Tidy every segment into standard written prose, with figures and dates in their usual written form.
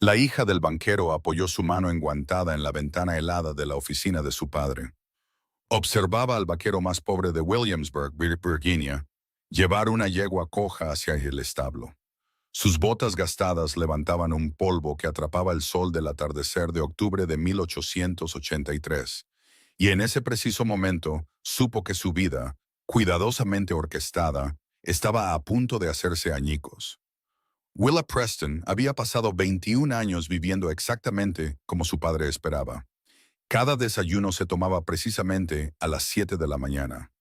La hija del banquero apoyó su mano enguantada en la ventana helada de la oficina de su padre. Observaba al vaquero más pobre de Williamsburg, Virginia, llevar una yegua coja hacia el establo. Sus botas gastadas levantaban un polvo que atrapaba el sol del atardecer de octubre de 1883, y en ese preciso momento supo que su vida, cuidadosamente orquestada, estaba a punto de hacerse añicos. Willa Preston había pasado 21 años viviendo exactamente como su padre esperaba. Cada desayuno se tomaba precisamente a las 7 de la mañana.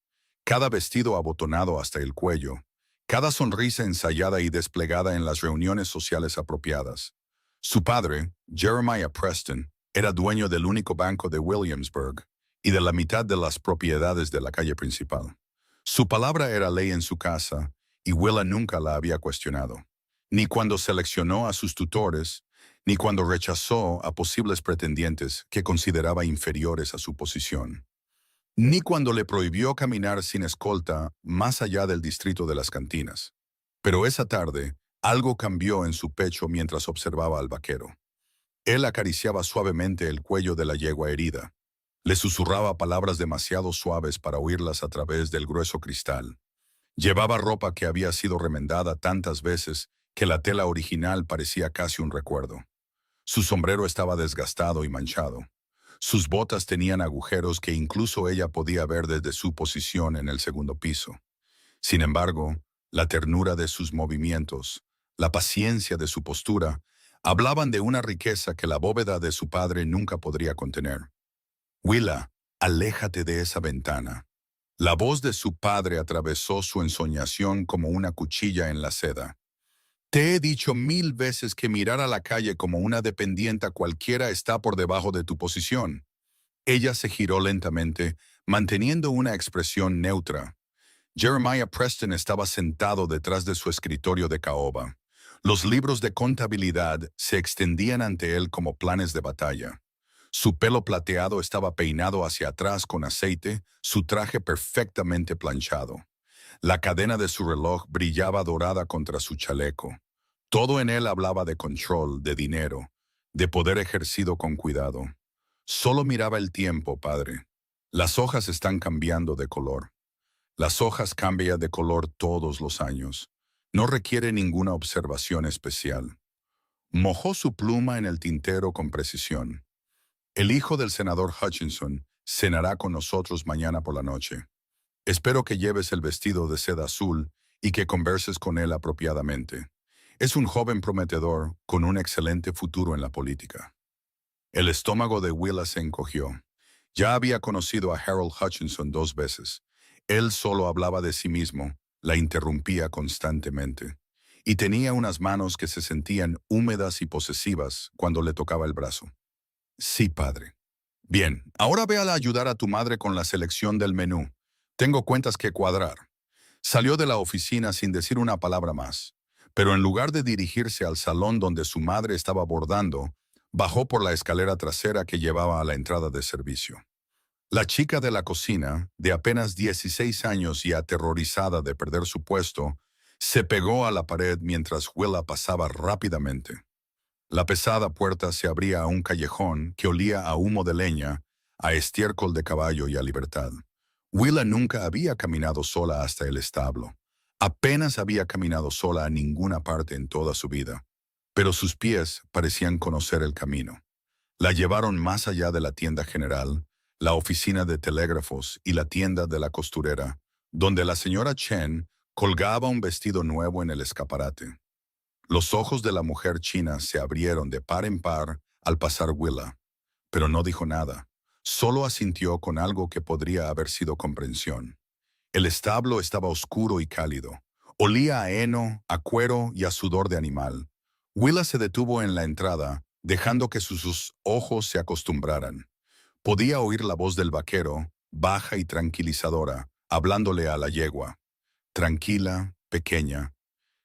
Cada vestido abotonado hasta el cuello. Cada sonrisa ensayada y desplegada en las reuniones sociales apropiadas. Su padre, Jeremiah Preston, era dueño del único banco de Williamsburg y de la mitad de las propiedades de la calle principal. Su palabra era ley en su casa y Willa nunca la había cuestionado, ni cuando seleccionó a sus tutores, ni cuando rechazó a posibles pretendientes que consideraba inferiores a su posición, ni cuando le prohibió caminar sin escolta más allá del distrito de las cantinas. Pero esa tarde, algo cambió en su pecho mientras observaba al vaquero. Él acariciaba suavemente el cuello de la yegua herida. Le susurraba palabras demasiado suaves para oírlas a través del grueso cristal. Llevaba ropa que había sido remendada tantas veces que la tela original parecía casi un recuerdo. Su sombrero estaba desgastado y manchado. Sus botas tenían agujeros que incluso ella podía ver desde su posición en el segundo piso. Sin embargo, la ternura de sus movimientos, la paciencia de su postura, hablaban de una riqueza que la bóveda de su padre nunca podría contener. Willa, aléjate de esa ventana. La voz de su padre atravesó su ensoñación como una cuchilla en la seda. Te he dicho 1000 veces que mirar a la calle como una dependienta cualquiera está por debajo de tu posición. Ella se giró lentamente, manteniendo una expresión neutra. Jeremiah Preston estaba sentado detrás de su escritorio de caoba. Los libros de contabilidad se extendían ante él como planes de batalla. Su pelo plateado estaba peinado hacia atrás con aceite, su traje perfectamente planchado. La cadena de su reloj brillaba dorada contra su chaleco. Todo en él hablaba de control, de dinero, de poder ejercido con cuidado. Solo miraba el tiempo, padre. Las hojas están cambiando de color. Las hojas cambian de color todos los años. No requiere ninguna observación especial. Mojó su pluma en el tintero con precisión. El hijo del senador Hutchinson cenará con nosotros mañana por la noche. Espero que lleves el vestido de seda azul y que converses con él apropiadamente. Es un joven prometedor con un excelente futuro en la política. El estómago de Willa se encogió. Ya había conocido a Harold Hutchinson 2 veces. Él solo hablaba de sí mismo, la interrumpía constantemente, y tenía unas manos que se sentían húmedas y posesivas cuando le tocaba el brazo. Sí, padre. Bien, ahora ve a ayudar a tu madre con la selección del menú. Tengo cuentas que cuadrar. Salió de la oficina sin decir una palabra más, pero en lugar de dirigirse al salón donde su madre estaba bordando, bajó por la escalera trasera que llevaba a la entrada de servicio. La chica de la cocina, de apenas 16 años y aterrorizada de perder su puesto, se pegó a la pared mientras Willa pasaba rápidamente. La pesada puerta se abría a un callejón que olía a humo de leña, a estiércol de caballo y a libertad. Willa nunca había caminado sola hasta el establo. Apenas había caminado sola a ninguna parte en toda su vida. Pero sus pies parecían conocer el camino. La llevaron más allá de la tienda general, la oficina de telégrafos y la tienda de la costurera, donde la señora Chen colgaba un vestido nuevo en el escaparate. Los ojos de la mujer china se abrieron de par en par al pasar Willa, pero no dijo nada. Solo asintió con algo que podría haber sido comprensión. El establo estaba oscuro y cálido. Olía a heno, a cuero y a sudor de animal. Willa se detuvo en la entrada, dejando que sus ojos se acostumbraran. Podía oír la voz del vaquero, baja y tranquilizadora, hablándole a la yegua. Tranquila, pequeña.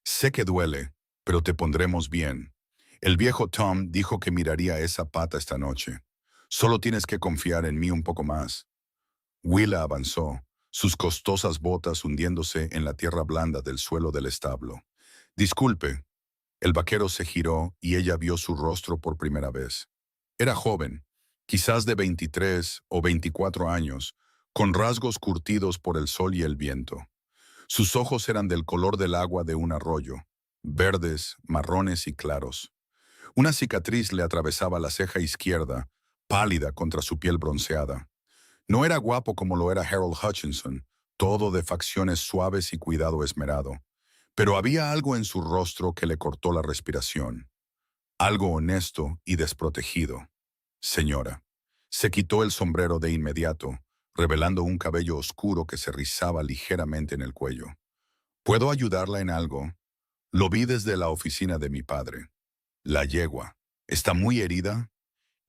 Sé que duele, pero te pondremos bien. El viejo Tom dijo que miraría esa pata esta noche. Solo tienes que confiar en mí un poco más. Willa avanzó, sus costosas botas hundiéndose en la tierra blanda del suelo del establo. Disculpe, El vaquero se giró y ella vio su rostro por primera vez. Era joven, quizás de 23 o 24 años, con rasgos curtidos por el sol y el viento. Sus ojos eran del color del agua de un arroyo, verdes, marrones y claros. Una cicatriz le atravesaba la ceja izquierda, pálida contra su piel bronceada. No era guapo como lo era Harold Hutchinson, todo de facciones suaves y cuidado esmerado, pero había algo en su rostro que le cortó la respiración. Algo honesto y desprotegido. Señora. Se quitó el sombrero de inmediato, revelando un cabello oscuro que se rizaba ligeramente en el cuello. ¿Puedo ayudarla en algo? Lo vi desde la oficina de mi padre. La yegua. ¿Está muy herida?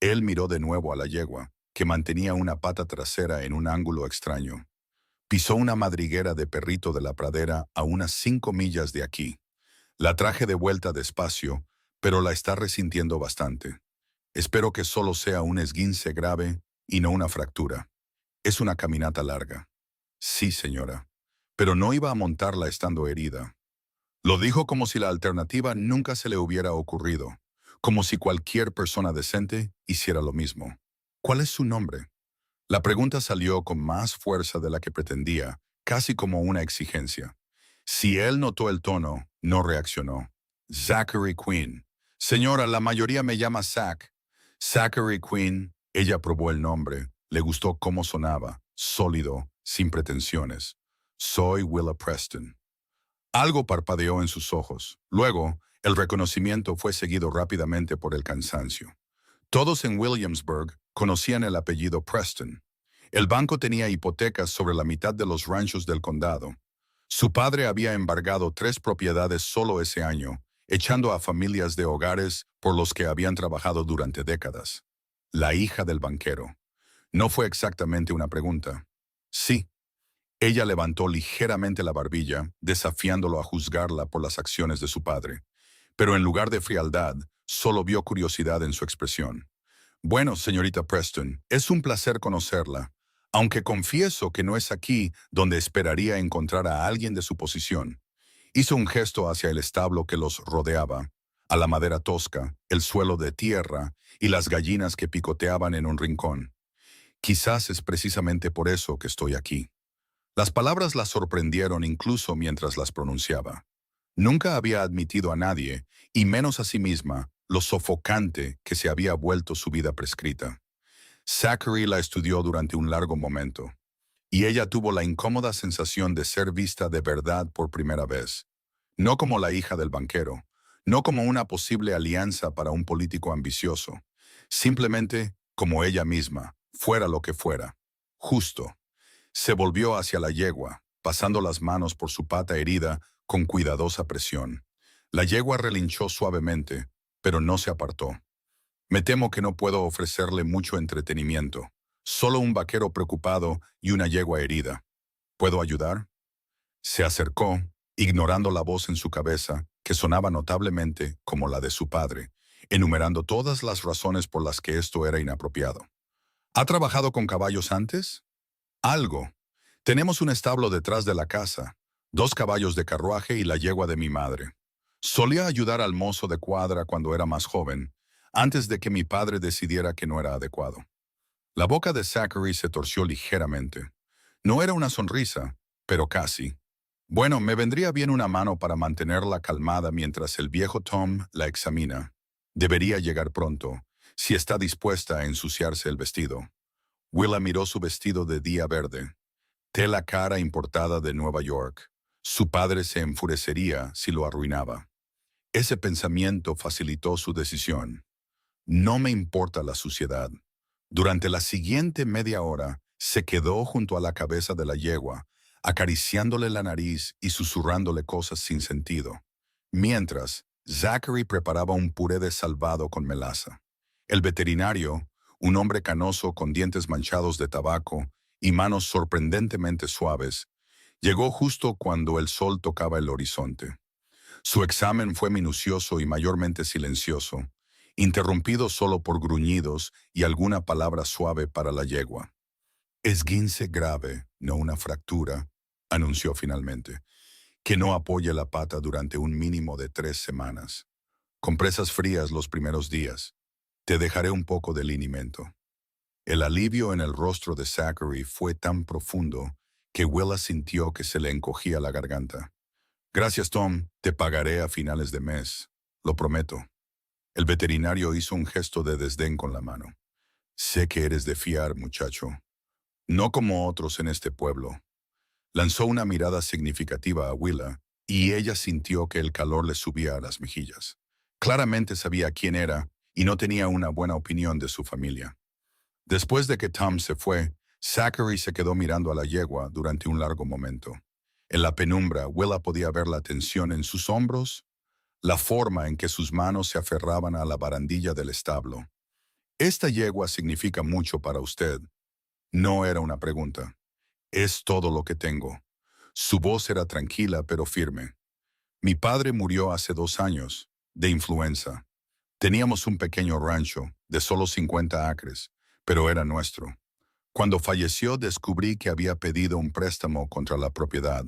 Él miró de nuevo a la yegua, que mantenía una pata trasera en un ángulo extraño. Pisó una madriguera de perrito de la pradera a unas 5 millas de aquí. La traje de vuelta despacio, pero la está resintiendo bastante. Espero que solo sea un esguince grave y no una fractura. Es una caminata larga. Sí, señora. Pero no iba a montarla estando herida. Lo dijo como si la alternativa nunca se le hubiera ocurrido, como si cualquier persona decente hiciera lo mismo. ¿Cuál es su nombre? La pregunta salió con más fuerza de la que pretendía, casi como una exigencia. Si él notó el tono, no reaccionó. Zachary Quinn. Señora, la mayoría me llama Zach. Zachary Quinn. Ella probó el nombre. Le gustó cómo sonaba, sólido, sin pretensiones. Soy Willa Preston. Algo parpadeó en sus ojos. Luego, el reconocimiento fue seguido rápidamente por el cansancio. Todos en Williamsburg conocían el apellido Preston. El banco tenía hipotecas sobre la mitad de los ranchos del condado. Su padre había embargado 3 propiedades solo ese año, echando a familias de hogares por los que habían trabajado durante décadas. La hija del banquero. No fue exactamente una pregunta. Sí. Ella levantó ligeramente la barbilla, desafiándolo a juzgarla por las acciones de su padre. Pero en lugar de frialdad, solo vio curiosidad en su expresión. Bueno, señorita Preston, es un placer conocerla, aunque confieso que no es aquí donde esperaría encontrar a alguien de su posición. Hizo un gesto hacia el establo que los rodeaba, a la madera tosca, el suelo de tierra y las gallinas que picoteaban en un rincón. Quizás es precisamente por eso que estoy aquí. Las palabras la sorprendieron incluso mientras las pronunciaba. Nunca había admitido a nadie, y menos a sí misma, lo sofocante que se había vuelto su vida prescrita. Zachary la estudió durante un largo momento, y ella tuvo la incómoda sensación de ser vista de verdad por primera vez. No como la hija del banquero, no como una posible alianza para un político ambicioso, simplemente como ella misma, fuera lo que fuera. Justo. Se volvió hacia la yegua, pasando las manos por su pata herida con cuidadosa presión. La yegua relinchó suavemente, pero no se apartó. Me temo que no puedo ofrecerle mucho entretenimiento. Solo un vaquero preocupado y una yegua herida. ¿Puedo ayudar? Se acercó, ignorando la voz en su cabeza, que sonaba notablemente como la de su padre, enumerando todas las razones por las que esto era inapropiado. ¿Ha trabajado con caballos antes? Algo. Tenemos un establo detrás de la casa, 2 caballos de carruaje y la yegua de mi madre. Solía ayudar al mozo de cuadra cuando era más joven, antes de que mi padre decidiera que no era adecuado. La boca de Zachary se torció ligeramente. No era una sonrisa, pero casi. Bueno, me vendría bien una mano para mantenerla calmada mientras el viejo Tom la examina. Debería llegar pronto, si está dispuesta a ensuciarse el vestido. Willa miró su vestido de día verde, tela cara importada de Nueva York. Su padre se enfurecería si lo arruinaba. Ese pensamiento facilitó su decisión. No me importa la suciedad. Durante la siguiente media hora, se quedó junto a la cabeza de la yegua, acariciándole la nariz y susurrándole cosas sin sentido. Mientras, Zachary preparaba un puré de salvado con melaza. El veterinario, un hombre canoso con dientes manchados de tabaco y manos sorprendentemente suaves, llegó justo cuando el sol tocaba el horizonte. Su examen fue minucioso y mayormente silencioso, interrumpido solo por gruñidos y alguna palabra suave para la yegua. Esguince grave, no una fractura, anunció finalmente, que no apoye la pata durante un mínimo de 3 semanas. Compresas frías los primeros días. Te dejaré un poco de linimento. El alivio en el rostro de Zachary fue tan profundo que Willa sintió que se le encogía la garganta. Gracias, Tom. Te pagaré a finales de mes. Lo prometo. El veterinario hizo un gesto de desdén con la mano. Sé que eres de fiar, muchacho. No como otros en este pueblo. Lanzó una mirada significativa a Willa y ella sintió que el calor le subía a las mejillas. Claramente sabía quién era y no tenía una buena opinión de su familia. Después de que Tom se fue, Zachary se quedó mirando a la yegua durante un largo momento. En la penumbra, Willa podía ver la tensión en sus hombros, la forma en que sus manos se aferraban a la barandilla del establo. «Esta yegua significa mucho para usted». No era una pregunta. «Es todo lo que tengo». Su voz era tranquila pero firme. «Mi padre murió hace 2 años, de influenza. Teníamos un pequeño rancho, de solo 50 acres, pero era nuestro. Cuando falleció descubrí que había pedido un préstamo contra la propiedad.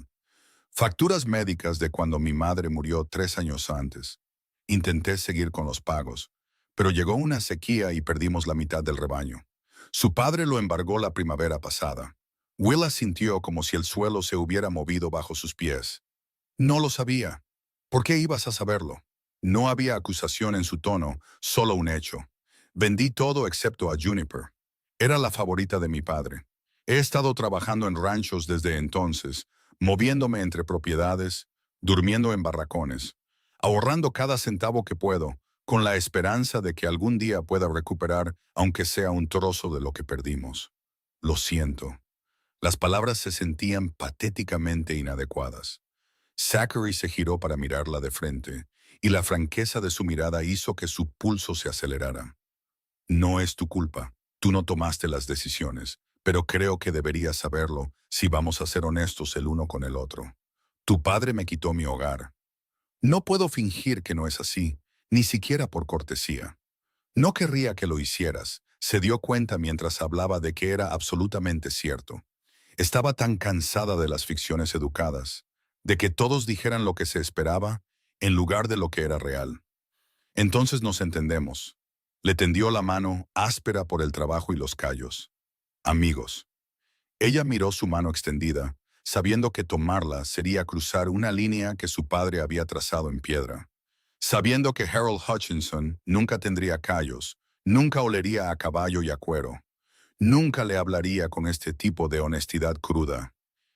Facturas médicas de cuando mi madre murió 3 años antes. Intenté seguir con los pagos, pero llegó una sequía y perdimos la mitad del rebaño. Su padre lo embargó la primavera pasada. Willa sintió como si el suelo se hubiera movido bajo sus pies. No lo sabía. ¿Por qué ibas a saberlo? No había acusación en su tono, solo un hecho. Vendí todo excepto a Juniper. Era la favorita de mi padre. He estado trabajando en ranchos desde entonces, moviéndome entre propiedades, durmiendo en barracones, ahorrando cada centavo que puedo, con la esperanza de que algún día pueda recuperar, aunque sea un trozo de lo que perdimos. Lo siento. Las palabras se sentían patéticamente inadecuadas. Zachary se giró para mirarla de frente, y la franqueza de su mirada hizo que su pulso se acelerara. No es tu culpa. Tú no tomaste las decisiones, pero creo que deberías saberlo si vamos a ser honestos el uno con el otro. Tu padre me quitó mi hogar. No puedo fingir que no es así, ni siquiera por cortesía. No querría que lo hicieras. Se dio cuenta mientras hablaba de que era absolutamente cierto. Estaba tan cansada de las ficciones educadas, de que todos dijeran lo que se esperaba en lugar de lo que era real. Entonces nos entendemos. Le tendió la mano, áspera por el trabajo y los callos. Amigos. Ella miró su mano extendida, sabiendo que tomarla sería cruzar una línea que su padre había trazado en piedra. Sabiendo que Harold Hutchinson nunca tendría callos, nunca olería a caballo y a cuero, nunca le hablaría con este tipo de honestidad cruda.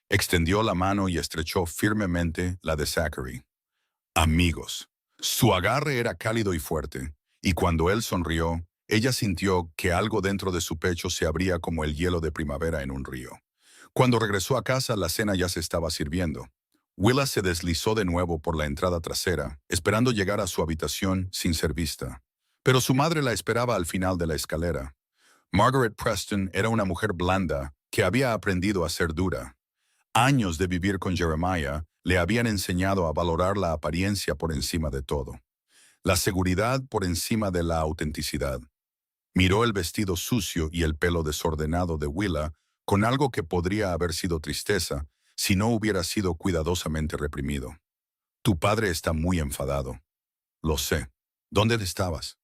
Extendió la mano y estrechó firmemente la de Zachary. Amigos. Su agarre era cálido y fuerte, y cuando él sonrió, ella sintió que algo dentro de su pecho se abría como el hielo de primavera en un río. Cuando regresó a casa, la cena ya se estaba sirviendo. Willa se deslizó de nuevo por la entrada trasera, esperando llegar a su habitación sin ser vista. Pero su madre la esperaba al final de la escalera. Margaret Preston era una mujer blanda que había aprendido a ser dura. Años de vivir con Jeremiah le habían enseñado a valorar la apariencia por encima de todo, la seguridad por encima de la autenticidad. Miró el vestido sucio y el pelo desordenado de Willa con algo que podría haber sido tristeza si no hubiera sido cuidadosamente reprimido. Tu padre está muy enfadado. Lo sé. ¿Dónde estabas?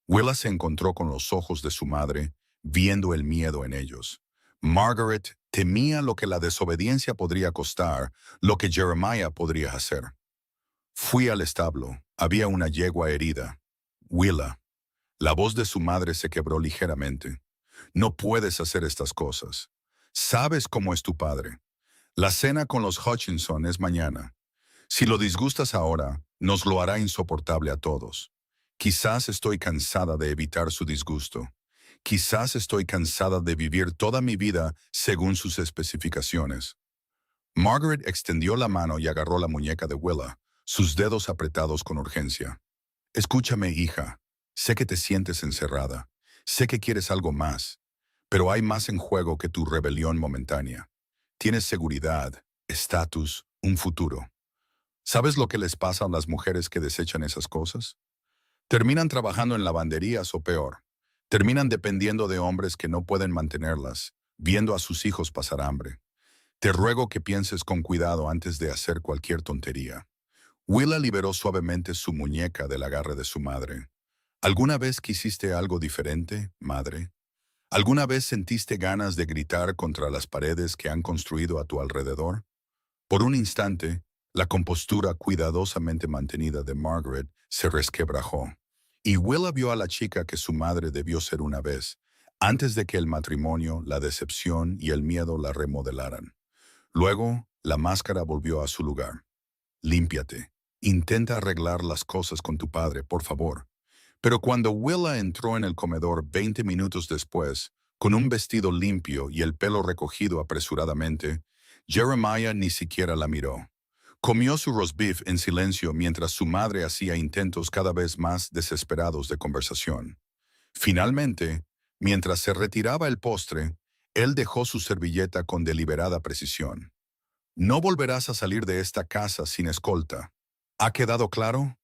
Willa se encontró con los ojos de su madre, viendo el miedo en ellos. Margaret temía lo que la desobediencia podría costar, lo que Jeremiah podría hacer. Fui al establo. Había una yegua herida. Willa. La voz de su madre se quebró ligeramente. No puedes hacer estas cosas. Sabes cómo es tu padre. La cena con los Hutchinson es mañana. Si lo disgustas ahora, nos lo hará insoportable a todos. Quizás estoy cansada de evitar su disgusto. Quizás estoy cansada de vivir toda mi vida según sus especificaciones. Margaret extendió la mano y agarró la muñeca de Willa, sus dedos apretados con urgencia. Escúchame, hija. Sé que te sientes encerrada. Sé que quieres algo más. Pero hay más en juego que tu rebelión momentánea. Tienes seguridad, estatus, un futuro. ¿Sabes lo que les pasa a las mujeres que desechan esas cosas? Terminan trabajando en lavanderías o peor. Terminan dependiendo de hombres que no pueden mantenerlas, viendo a sus hijos pasar hambre. Te ruego que pienses con cuidado antes de hacer cualquier tontería. Willa liberó suavemente su muñeca del agarre de su madre. ¿Alguna vez quisiste algo diferente, madre? ¿Alguna vez sentiste ganas de gritar contra las paredes que han construido a tu alrededor? Por un instante, la compostura cuidadosamente mantenida de Margaret se resquebrajó, y Willa vio a la chica que su madre debió ser una vez, antes de que el matrimonio, la decepción y el miedo la remodelaran. Luego, la máscara volvió a su lugar. Límpiate. Intenta arreglar las cosas con tu padre, por favor. Pero cuando Willa entró en el comedor 20 minutos después, con un vestido limpio y el pelo recogido apresuradamente, Jeremiah ni siquiera la miró. Comió su roast beef en silencio mientras su madre hacía intentos cada vez más desesperados de conversación. Finalmente, mientras se retiraba el postre, él dejó su servilleta con deliberada precisión. No volverás a salir de esta casa sin escolta. ¿Ha quedado claro?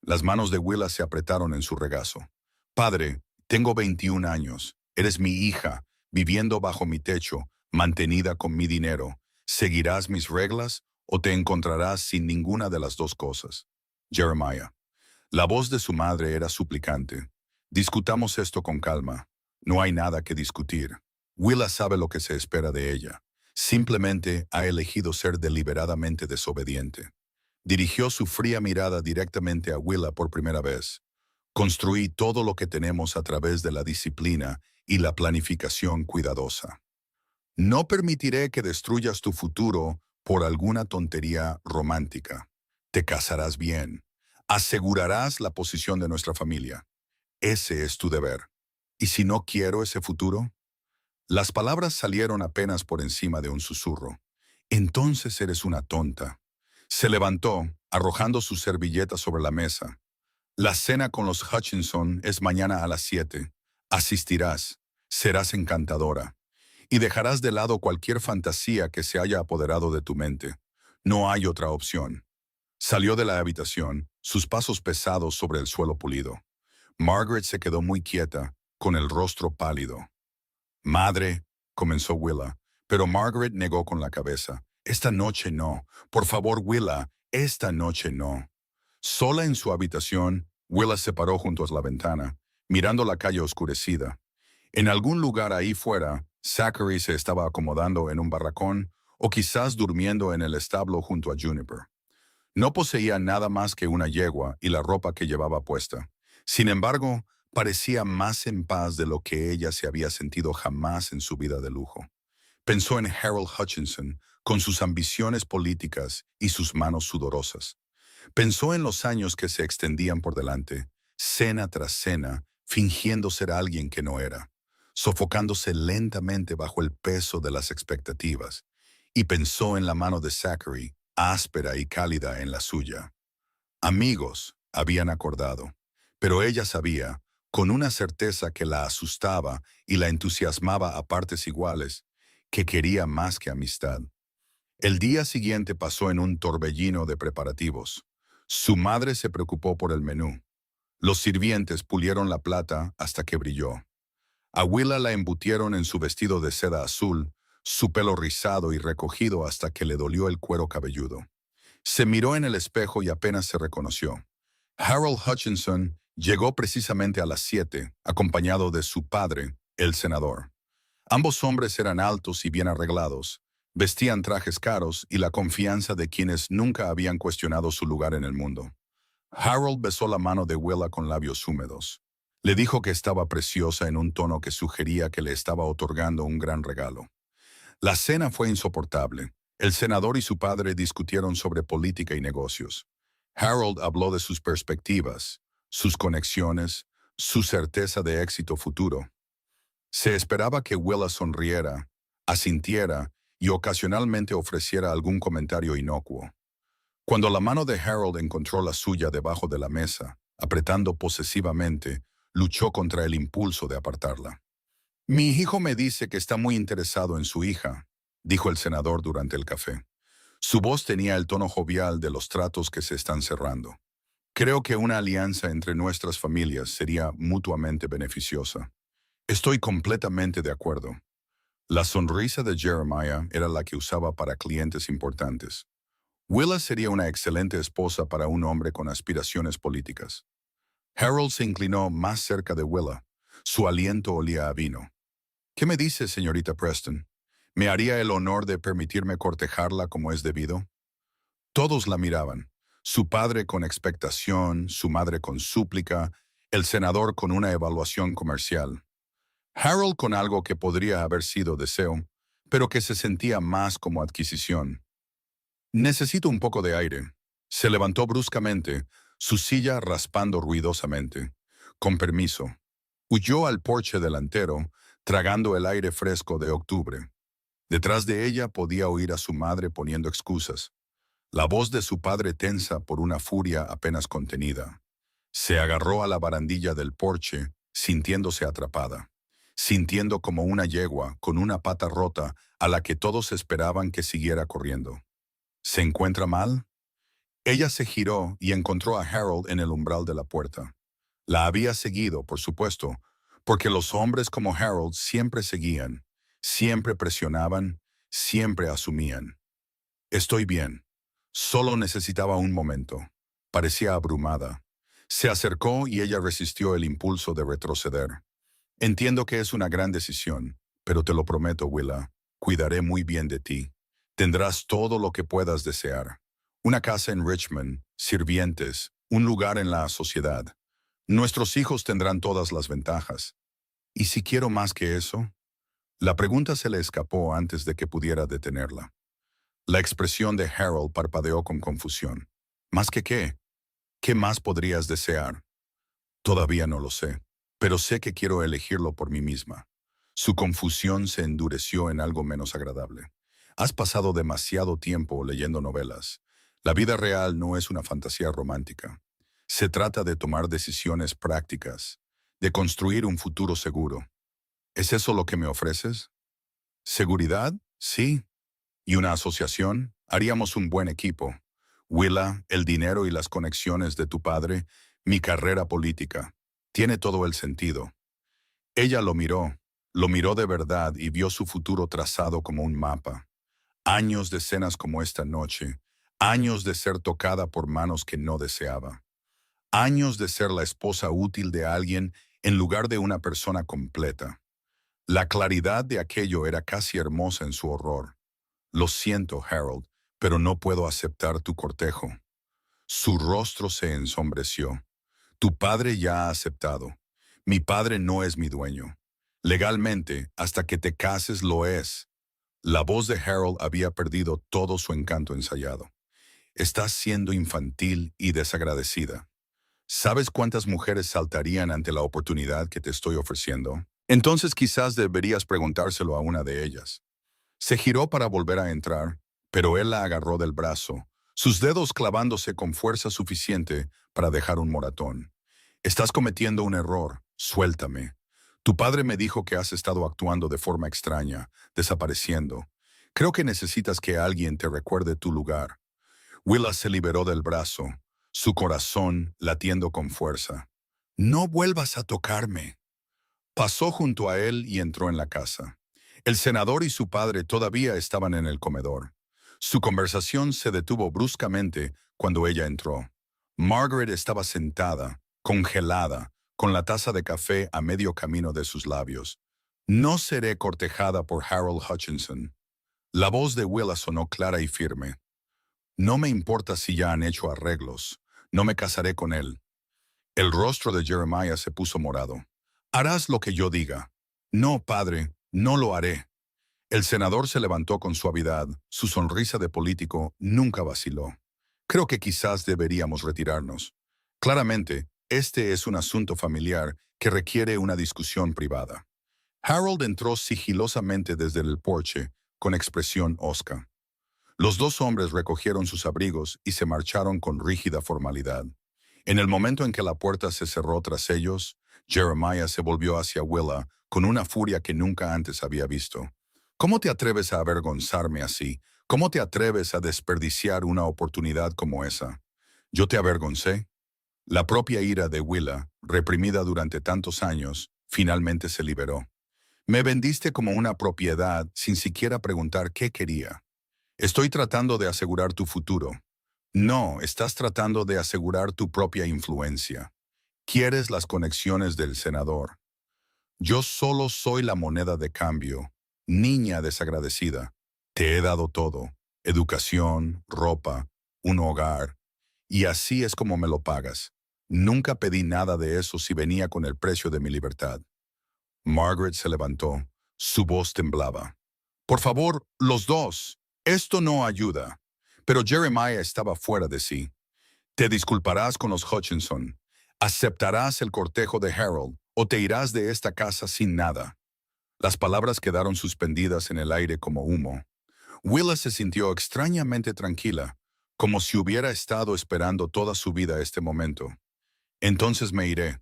Las manos de Willa se apretaron en su regazo. Padre, tengo 21 años. Eres mi hija, viviendo bajo mi techo, mantenida con mi dinero. ¿Seguirás mis reglas o te encontrarás sin ninguna de las dos cosas? Jeremiah. La voz de su madre era suplicante. Discutamos esto con calma. No hay nada que discutir. Willa sabe lo que se espera de ella. Simplemente ha elegido ser deliberadamente desobediente. Dirigió su fría mirada directamente a Willa por primera vez. Construí todo lo que tenemos a través de la disciplina y la planificación cuidadosa. No permitiré que destruyas tu futuro por alguna tontería romántica. Te casarás bien. Asegurarás la posición de nuestra familia. Ese es tu deber. ¿Y si no quiero ese futuro? Las palabras salieron apenas por encima de un susurro. Entonces eres una tonta. Se levantó, arrojando su servilleta sobre la mesa. La cena con los Hutchinson es mañana a las 7. Asistirás. Serás encantadora. Y dejarás de lado cualquier fantasía que se haya apoderado de tu mente. No hay otra opción. Salió de la habitación, sus pasos pesados sobre el suelo pulido. Margaret se quedó muy quieta, con el rostro pálido. Madre, comenzó Willa, pero Margaret negó con la cabeza. Esta noche no. Por favor, Willa, esta noche no. Sola en su habitación, Willa se paró junto a la ventana, mirando la calle oscurecida. En algún lugar ahí fuera, Zachary se estaba acomodando en un barracón o quizás durmiendo en el establo junto a Juniper. No poseía nada más que una yegua y la ropa que llevaba puesta. Sin embargo, parecía más en paz de lo que ella se había sentido jamás en su vida de lujo. Pensó en Harold Hutchinson, con sus ambiciones políticas y sus manos sudorosas. Pensó en los años que se extendían por delante, cena tras cena, fingiendo ser alguien que no era, sofocándose lentamente bajo el peso de las expectativas, y pensó en la mano de Zachary, áspera y cálida en la suya. Amigos, habían acordado, pero ella sabía, con una certeza que la asustaba y la entusiasmaba a partes iguales, que quería más que amistad. El día siguiente pasó en un torbellino de preparativos. Su madre se preocupó por el menú. Los sirvientes pulieron la plata hasta que brilló. A Willa la embutieron en su vestido de seda azul, su pelo rizado y recogido hasta que le dolió el cuero cabelludo. Se miró en el espejo y apenas se reconoció. Harold Hutchinson llegó precisamente a las 7, acompañado de su padre, el senador. Ambos hombres eran altos y bien arreglados, vestían trajes caros y la confianza de quienes nunca habían cuestionado su lugar en el mundo. Harold besó la mano de Willa con labios húmedos. Le dijo que estaba preciosa en un tono que sugería que le estaba otorgando un gran regalo. La cena fue insoportable. El senador y su padre discutieron sobre política y negocios. Harold habló de sus perspectivas, sus conexiones, su certeza de éxito futuro. Se esperaba que Willa sonriera, asintiera y ocasionalmente ofreciera algún comentario inocuo. Cuando la mano de Harold encontró la suya debajo de la mesa, apretando posesivamente, luchó contra el impulso de apartarla. Mi hijo me dice que está muy interesado en su hija, dijo el senador durante el café. Su voz tenía el tono jovial de los tratos que se están cerrando. Creo que una alianza entre nuestras familias sería mutuamente beneficiosa. Estoy completamente de acuerdo. La sonrisa de Jeremiah era la que usaba para clientes importantes. Willa sería una excelente esposa para un hombre con aspiraciones políticas. Harold se inclinó más cerca de Willa. Su aliento olía a vino. ¿Qué me dice, señorita Preston? ¿Me haría el honor de permitirme cortejarla como es debido? Todos la miraban. Su padre con expectación, su madre con súplica, el senador con una evaluación comercial. Harold con algo que podría haber sido deseo, pero que se sentía más como adquisición. Necesito un poco de aire. Se levantó bruscamente, su silla raspando ruidosamente. Con permiso. Huyó al porche delantero, tragando el aire fresco de octubre. Detrás de ella podía oír a su madre poniendo excusas. La voz de su padre tensa por una furia apenas contenida. Se agarró a la barandilla del porche, sintiéndose atrapada. Sintiendo como una yegua con una pata rota a la que todos esperaban que siguiera corriendo. ¿Se encuentra mal? Ella se giró y encontró a Harold en el umbral de la puerta. La había seguido, por supuesto, porque los hombres como Harold siempre seguían, siempre presionaban, siempre asumían. Estoy bien. Solo necesitaba un momento. Parecía abrumada. Se acercó y ella resistió el impulso de retroceder. Entiendo que es una gran decisión, pero te lo prometo, Willa, cuidaré muy bien de ti. Tendrás todo lo que puedas desear. Una casa en Richmond, sirvientes, un lugar en la sociedad. Nuestros hijos tendrán todas las ventajas. ¿Y si quiero más que eso? La pregunta se le escapó antes de que pudiera detenerla. La expresión de Harold parpadeó con confusión. ¿Más que qué? ¿Qué más podrías desear? Todavía no lo sé, pero sé que quiero elegirlo por mí misma. Su confusión se endureció en algo menos agradable. Has pasado demasiado tiempo leyendo novelas. La vida real no es una fantasía romántica. Se trata de tomar decisiones prácticas, de construir un futuro seguro. ¿Es eso lo que me ofreces? ¿Seguridad? Sí. ¿Y una asociación? Haríamos un buen equipo. Willa, el dinero y las conexiones de tu padre, mi carrera política. Tiene todo el sentido. Ella lo miró de verdad y vio su futuro trazado como un mapa. Años de cenas como esta noche, años de ser tocada por manos que no deseaba. Años de ser la esposa útil de alguien en lugar de una persona completa. La claridad de aquello era casi hermosa en su horror. Lo siento, Harold, pero no puedo aceptar tu cortejo. Su rostro se ensombreció. Tu padre ya ha aceptado. Mi padre no es mi dueño. Legalmente, hasta que te cases lo es. La voz de Harold había perdido todo su encanto ensayado. Estás siendo infantil y desagradecida. ¿Sabes cuántas mujeres saltarían ante la oportunidad que te estoy ofreciendo? Entonces quizás deberías preguntárselo a una de ellas. Se giró para volver a entrar, pero él la agarró del brazo, sus dedos clavándose con fuerza suficiente para dejar un moratón. Estás cometiendo un error, suéltame. Tu padre me dijo que has estado actuando de forma extraña, desapareciendo. Creo que necesitas que alguien te recuerde tu lugar. Willa se liberó del brazo, su corazón latiendo con fuerza. No vuelvas a tocarme. Pasó junto a él y entró en la casa. El senador y su padre todavía estaban en el comedor. Su conversación se detuvo bruscamente cuando ella entró. Margaret estaba sentada, congelada, con la taza de café a medio camino de sus labios. No seré cortejada por Harold Hutchinson. La voz de Willa sonó clara y firme. No me importa si ya han hecho arreglos. No me casaré con él. El rostro de Jeremiah se puso morado. Harás lo que yo diga. No, padre, no lo haré. El senador se levantó con suavidad. Su sonrisa de político nunca vaciló. Creo que quizás deberíamos retirarnos. Claramente, este es un asunto familiar que requiere una discusión privada. Harold entró sigilosamente desde el porche, con expresión hosca. Los dos hombres recogieron sus abrigos y se marcharon con rígida formalidad. En el momento en que la puerta se cerró tras ellos, Jeremiah se volvió hacia Willa con una furia que nunca antes había visto. ¿Cómo te atreves a avergonzarme así? ¿Cómo te atreves a desperdiciar una oportunidad como esa? ¿Yo te avergoncé? La propia ira de Willa, reprimida durante tantos años, finalmente se liberó. Me vendiste como una propiedad sin siquiera preguntar qué quería. Estoy tratando de asegurar tu futuro. No, estás tratando de asegurar tu propia influencia. Quieres las conexiones del senador. Yo solo soy la moneda de cambio. Niña desagradecida. Te he dado todo. Educación, ropa, un hogar. Y así es como me lo pagas. Nunca pedí nada de eso si venía con el precio de mi libertad. Margaret se levantó. Su voz temblaba. Por favor, los dos. Esto no ayuda. Pero Jeremiah estaba fuera de sí. Te disculparás con los Hutchinson. Aceptarás el cortejo de Harold o te irás de esta casa sin nada. Las palabras quedaron suspendidas en el aire como humo. Willa se sintió extrañamente tranquila, como si hubiera estado esperando toda su vida este momento. Entonces me iré.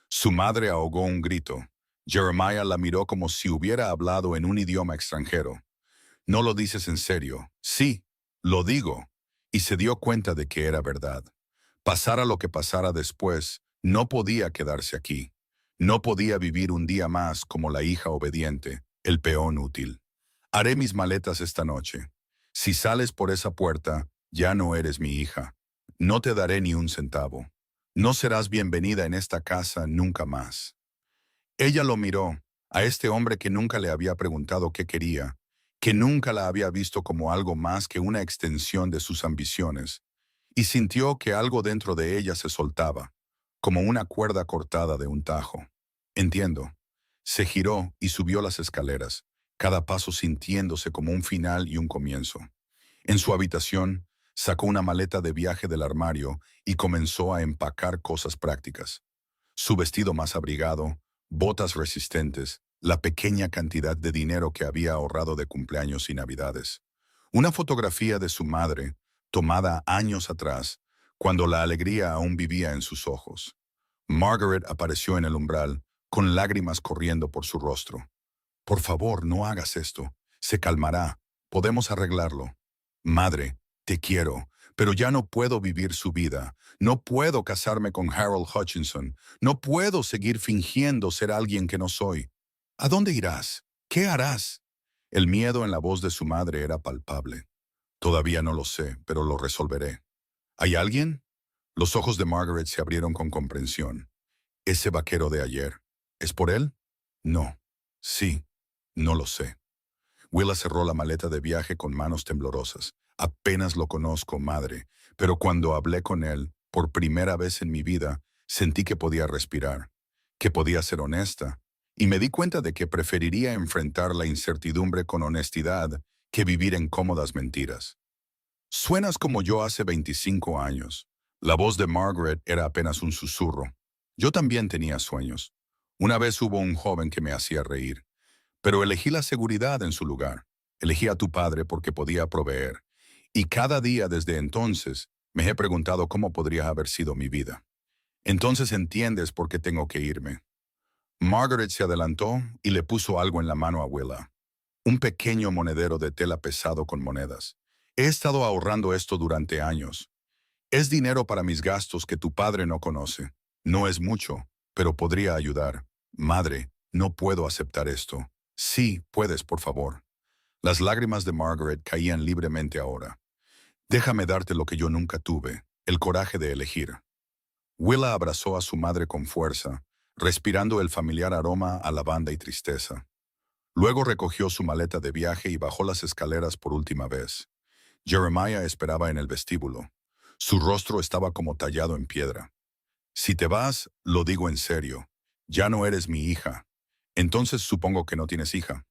Su madre ahogó un grito. Jeremiah la miró como si hubiera hablado en un idioma extranjero. No lo dices en serio. Sí, lo digo. Y se dio cuenta de que era verdad. Pasara lo que pasara después, no podía quedarse aquí. No podía vivir un día más como la hija obediente, el peón útil. Haré mis maletas esta noche. Si sales por esa puerta, ya no eres mi hija. No te daré ni un centavo. No serás bienvenida en esta casa nunca más. Ella lo miró, a este hombre que nunca le había preguntado qué quería, que nunca la había visto como algo más que una extensión de sus ambiciones, y sintió que algo dentro de ella se soltaba, como una cuerda cortada de un tajo. Entiendo. Se giró y subió las escaleras, cada paso sintiéndose como un final y un comienzo. En su habitación, sacó una maleta de viaje del armario y comenzó a empacar cosas prácticas. Su vestido más abrigado, botas resistentes, la pequeña cantidad de dinero que había ahorrado de cumpleaños y navidades. Una fotografía de su madre, tomada años atrás, cuando la alegría aún vivía en sus ojos. Margaret apareció en el umbral, con lágrimas corriendo por su rostro. Por favor, no hagas esto. Se calmará. Podemos arreglarlo. Madre, te quiero, pero ya no puedo vivir su vida. No puedo casarme con Harold Hutchinson. No puedo seguir fingiendo ser alguien que no soy. ¿A dónde irás? ¿Qué harás? El miedo en la voz de su madre era palpable. Todavía no lo sé, pero lo resolveré. ¿Hay alguien? Los ojos de Margaret se abrieron con comprensión. Ese vaquero de ayer. ¿Es por él? No. Sí. No lo sé. Willa cerró la maleta de viaje con manos temblorosas. Apenas lo conozco, madre, pero cuando hablé con él, por primera vez en mi vida, sentí que podía respirar, que podía ser honesta, y me di cuenta de que preferiría enfrentar la incertidumbre con honestidad que vivir en cómodas mentiras. Suenas como yo hace 25 años. La voz de Margaret era apenas un susurro. Yo también tenía sueños. Una vez hubo un joven que me hacía reír. Pero elegí la seguridad en su lugar. Elegí a tu padre porque podía proveer. Y cada día desde entonces me he preguntado cómo podría haber sido mi vida. Entonces entiendes por qué tengo que irme. Margaret se adelantó y le puso algo en la mano a Willa. Un pequeño monedero de tela pesado con monedas. He estado ahorrando esto durante años. Es dinero para mis gastos que tu padre no conoce. No es mucho, pero podría ayudar. Madre, no puedo aceptar esto. Sí, puedes, por favor. Las lágrimas de Margaret caían libremente ahora. Déjame darte lo que yo nunca tuve, el coraje de elegir. Willa abrazó a su madre con fuerza, respirando el familiar aroma a lavanda y tristeza. Luego recogió su maleta de viaje y bajó las escaleras por última vez. Jeremiah esperaba en el vestíbulo. Su rostro estaba como tallado en piedra. Si te vas, lo digo en serio. Ya no eres mi hija. Entonces supongo que no tienes hija.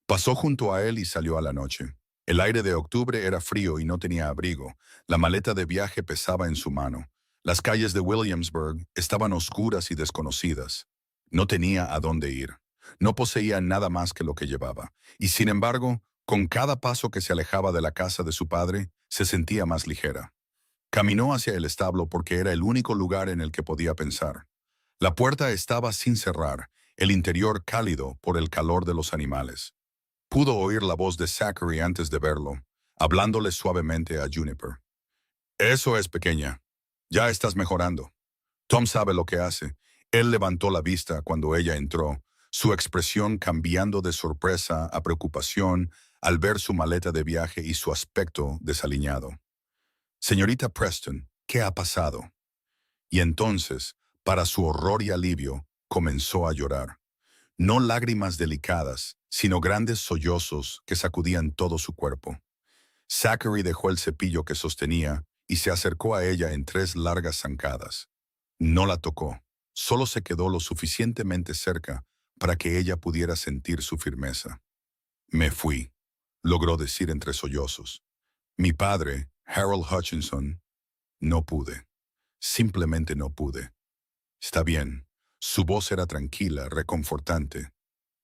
Pasó junto a él y salió a la noche. El aire de octubre era frío y no tenía abrigo. La maleta de viaje pesaba en su mano. Las calles de Williamsburg estaban oscuras y desconocidas. No tenía a dónde ir. No poseía nada más que lo que llevaba. Y sin embargo, con cada paso que se alejaba de la casa de su padre, se sentía más ligera. Caminó hacia el establo porque era el único lugar en el que podía pensar. La puerta estaba sin cerrar, el interior cálido por el calor de los animales. Pudo oír la voz de Zachary antes de verlo, hablándole suavemente a Juniper. Eso es, pequeña. Ya estás mejorando. Tom sabe lo que hace. Él levantó la vista cuando ella entró, su expresión cambiando de sorpresa a preocupación al ver su maleta de viaje y su aspecto desaliñado. «Señorita Preston, ¿qué ha pasado?». Y entonces, para su horror y alivio, comenzó a llorar. No lágrimas delicadas, sino grandes sollozos que sacudían todo su cuerpo. Zachary dejó el cepillo que sostenía y se acercó a ella en 3 largas zancadas. No la tocó, solo se quedó lo suficientemente cerca para que ella pudiera sentir su firmeza. «Me fui», logró decir entre sollozos. «Mi padre, Harold Hutchinson, no pude. Simplemente no pude». «Está bien». Su voz era tranquila, reconfortante.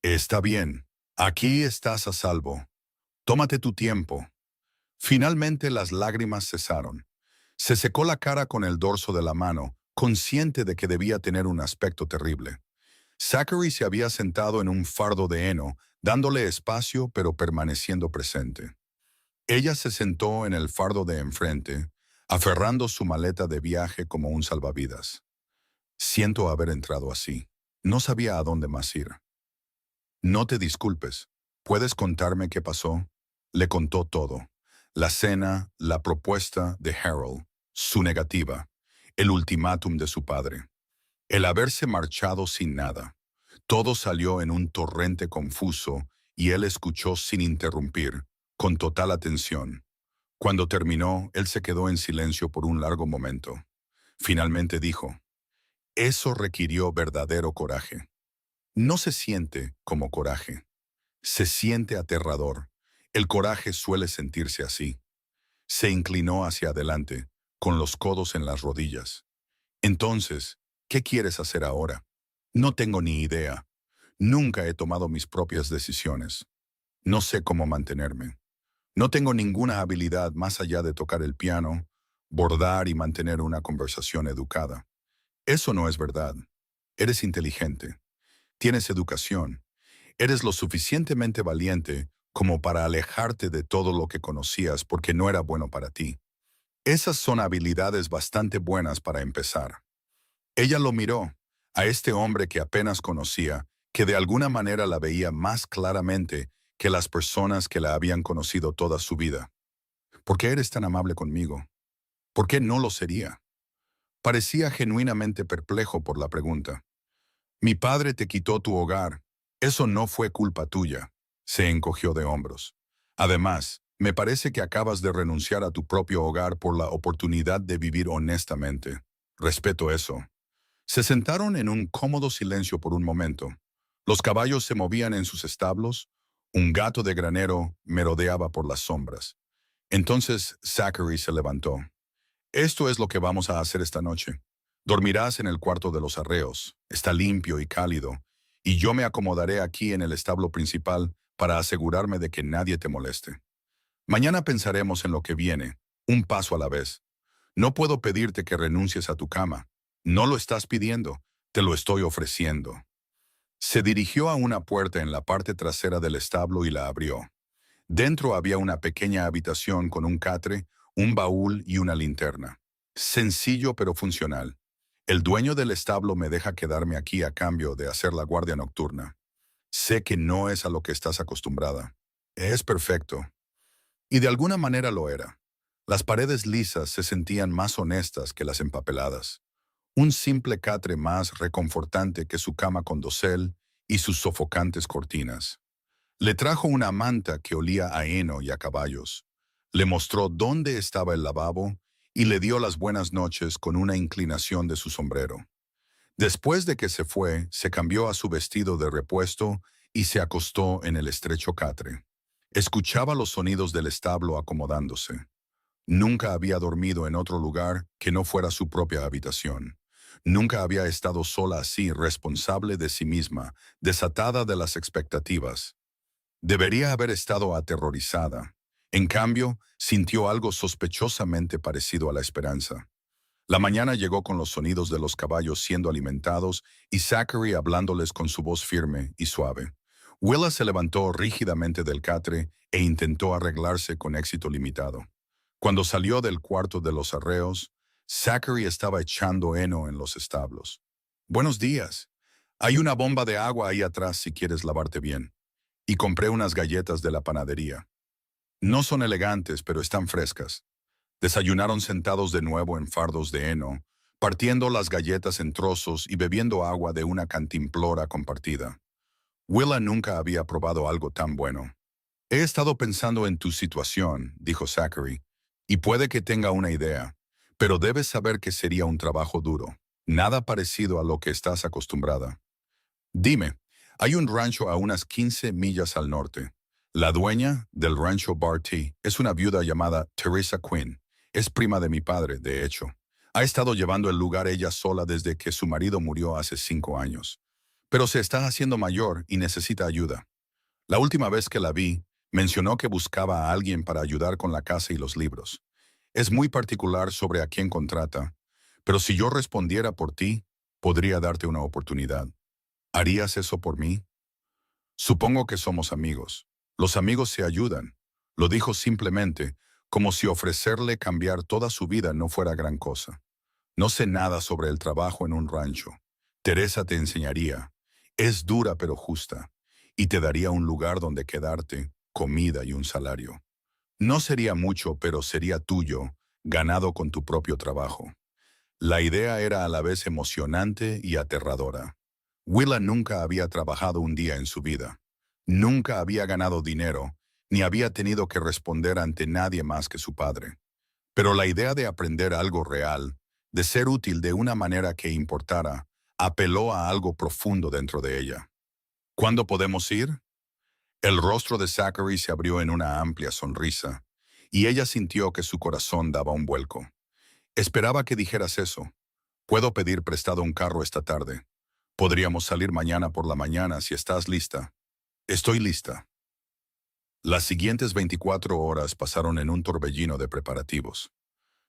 «Está bien. Aquí estás a salvo. Tómate tu tiempo». Finalmente las lágrimas cesaron. Se secó la cara con el dorso de la mano, consciente de que debía tener un aspecto terrible. Zachary se había sentado en un fardo de heno, dándole espacio pero permaneciendo presente. Ella se sentó en el fardo de enfrente, aferrando su maleta de viaje como un salvavidas. «Siento haber entrado así. No sabía a dónde más ir». «No te disculpes. ¿Puedes contarme qué pasó?». Le contó todo. La cena, la propuesta de Harold, su negativa, el ultimátum de su padre, el haberse marchado sin nada. Todo salió en un torrente confuso y él escuchó sin interrumpir, con total atención. Cuando terminó, él se quedó en silencio por un largo momento. Finalmente dijo: «Eso requirió verdadero coraje». «No se siente como coraje. Se siente aterrador. El coraje suele sentirse así». Se inclinó hacia adelante, con los codos en las rodillas. «Entonces, ¿qué quieres hacer ahora?». «No tengo ni idea. Nunca he tomado mis propias decisiones. No sé cómo mantenerme. No tengo ninguna habilidad más allá de tocar el piano, bordar y mantener una conversación educada». «Eso no es verdad. Eres inteligente. Tienes educación. Eres lo suficientemente valiente como para alejarte de todo lo que conocías porque no era bueno para ti. Esas son habilidades bastante buenas para empezar». Ella lo miró, a este hombre que apenas conocía, que de alguna manera la veía más claramente que las personas que la habían conocido toda su vida. «¿Por qué eres tan amable conmigo? ¿Por qué no lo sería?». Parecía genuinamente perplejo por la pregunta. «Mi padre te quitó tu hogar. Eso no fue culpa tuya». Se encogió de hombros. «Además, me parece que acabas de renunciar a tu propio hogar por la oportunidad de vivir honestamente. Respeto eso». Se sentaron en un cómodo silencio por un momento. Los caballos se movían en sus establos. Un gato de granero merodeaba por las sombras. Entonces Zachary se levantó. «Esto es lo que vamos a hacer esta noche. Dormirás en el cuarto de los arreos. Está limpio y cálido. Y yo me acomodaré aquí en el establo principal para asegurarme de que nadie te moleste. Mañana pensaremos en lo que viene, un paso a la vez. No puedo pedirte que renuncies a tu cama. No lo estás pidiendo, te lo estoy ofreciendo». Se dirigió a una puerta en la parte trasera del establo y la abrió. Dentro había una pequeña habitación con un catre, un baúl y una linterna. Sencillo pero funcional. «El dueño del establo me deja quedarme aquí a cambio de hacer la guardia nocturna. Sé que no es a lo que estás acostumbrada». «Es perfecto». Y de alguna manera lo era. Las paredes lisas se sentían más honestas que las empapeladas. Un simple catre más reconfortante que su cama con dosel y sus sofocantes cortinas. Le trajo una manta que olía a heno y a caballos. Le mostró dónde estaba el lavabo y le dio las buenas noches con una inclinación de su sombrero. Después de que se fue, se cambió a su vestido de repuesto y se acostó en el estrecho catre. Escuchaba los sonidos del establo acomodándose. Nunca había dormido en otro lugar que no fuera su propia habitación. Nunca había estado sola así, responsable de sí misma, desatada de las expectativas. Debería haber estado aterrorizada. En cambio, sintió algo sospechosamente parecido a la esperanza. La mañana llegó con los sonidos de los caballos siendo alimentados y Zachary hablándoles con su voz firme y suave. Willa se levantó rígidamente del catre e intentó arreglarse con éxito limitado. Cuando salió del cuarto de los arreos, Zachary estaba echando heno en los establos. «Buenos días. Hay una bomba de agua ahí atrás si quieres lavarte bien». y compré unas galletas de la panadería. No son elegantes, pero están frescas. Desayunaron sentados de nuevo en fardos de heno, partiendo las galletas en trozos y bebiendo agua de una cantimplora compartida. Willa nunca había probado algo tan bueno. He estado pensando en tu situación, dijo Zachary, y puede que tenga una idea, pero debes saber que sería un trabajo duro, nada parecido a lo que estás acostumbrada. Dime, hay un rancho a unas 15 millas al norte. La dueña del rancho Barty es una viuda llamada Teresa Quinn. Es prima de mi padre, de hecho. Ha estado llevando el lugar ella sola desde que su marido murió hace 5 años. Pero se está haciendo mayor y necesita ayuda. La última vez que la vi, mencionó que buscaba a alguien para ayudar con la casa y los libros. Es muy particular sobre a quién contrata, pero si yo respondiera por ti, podría darte una oportunidad. ¿Harías eso por mí? Supongo que somos amigos. Los amigos se ayudan. Lo dijo simplemente, como si ofrecerle cambiar toda su vida no fuera gran cosa. No sé nada sobre el trabajo en un rancho. Teresa te enseñaría. Es dura pero justa, y te daría un lugar donde quedarte, comida y un salario. No sería mucho, pero sería tuyo, ganado con tu propio trabajo. La idea era a la vez emocionante y aterradora. Willa nunca había trabajado un día en su vida. Nunca había ganado dinero, ni había tenido que responder ante nadie más que su padre. Pero la idea de aprender algo real, de ser útil de una manera que importara, apeló a algo profundo dentro de ella. ¿Cuándo podemos ir? El rostro de Zachary se abrió en una amplia sonrisa, y ella sintió que su corazón daba un vuelco. Esperaba que dijeras eso. Puedo pedir prestado un carro esta tarde. Podríamos salir mañana por la mañana si estás lista. Estoy lista. Las siguientes 24 horas pasaron en un torbellino de preparativos.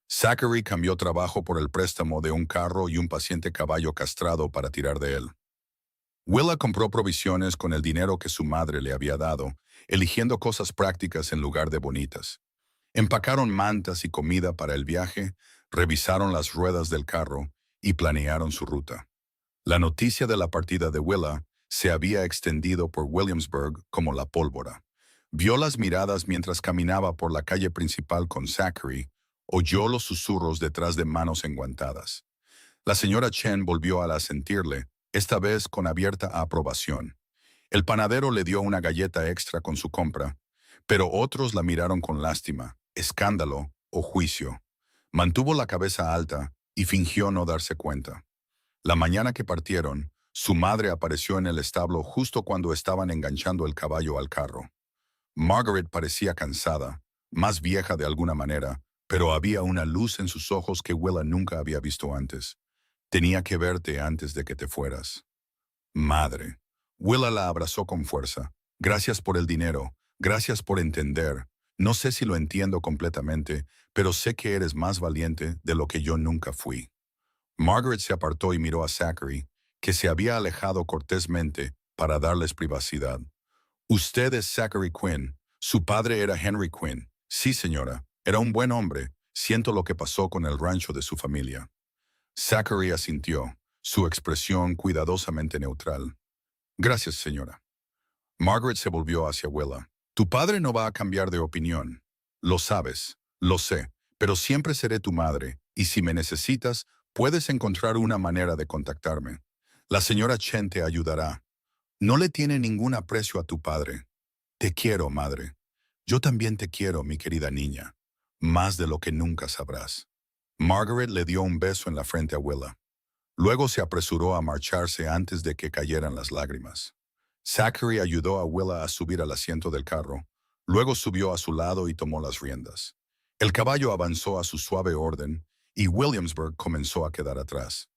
Zachary cambió trabajo por el préstamo de un carro y un paciente caballo castrado para tirar de él. Willa compró provisiones con el dinero que su madre le había dado, eligiendo cosas prácticas en lugar de bonitas. Empacaron mantas y comida para el viaje, revisaron las ruedas del carro y planearon su ruta. La noticia de la partida de Willa se había extendido por Williamsburg como la pólvora. Vio las miradas mientras caminaba por la calle principal con Zachary, oyó los susurros detrás de manos enguantadas. La señora Chen volvió a asentirle, esta vez con abierta aprobación. El panadero le dio una galleta extra con su compra, pero otros la miraron con lástima, escándalo o juicio. Mantuvo la cabeza alta y fingió no darse cuenta. La mañana que partieron, su madre apareció en el establo justo cuando estaban enganchando el caballo al carro. Margaret parecía cansada, más vieja de alguna manera, pero había una luz en sus ojos que Willa nunca había visto antes. Tenía que verte antes de que te fueras. Madre. Willa la abrazó con fuerza. Gracias por el dinero, gracias por entender. No sé si lo entiendo completamente, pero sé que eres más valiente de lo que yo nunca fui. Margaret se apartó y miró a Zachary, que se había alejado cortésmente para darles privacidad. Usted es Zachary Quinn. Su padre era Henry Quinn. Sí, señora. Era un buen hombre. Siento lo que pasó con el rancho de su familia. Zachary asintió, su expresión cuidadosamente neutral. Gracias, señora. Margaret se volvió hacia Willa. Tu padre no va a cambiar de opinión. Lo sabes, lo sé, pero siempre seré tu madre, y si me necesitas, puedes encontrar una manera de contactarme. La señora Chen te ayudará. No le tiene ningún aprecio a tu padre. Te quiero, madre. Yo también te quiero, mi querida niña. Más de lo que nunca sabrás. Margaret le dio un beso en la frente a Willa. Luego se apresuró a marcharse antes de que cayeran las lágrimas. Zachary ayudó a Willa a subir al asiento del carro. Luego subió a su lado y tomó las riendas. El caballo avanzó a su suave orden y Williamsburg comenzó a quedar atrás.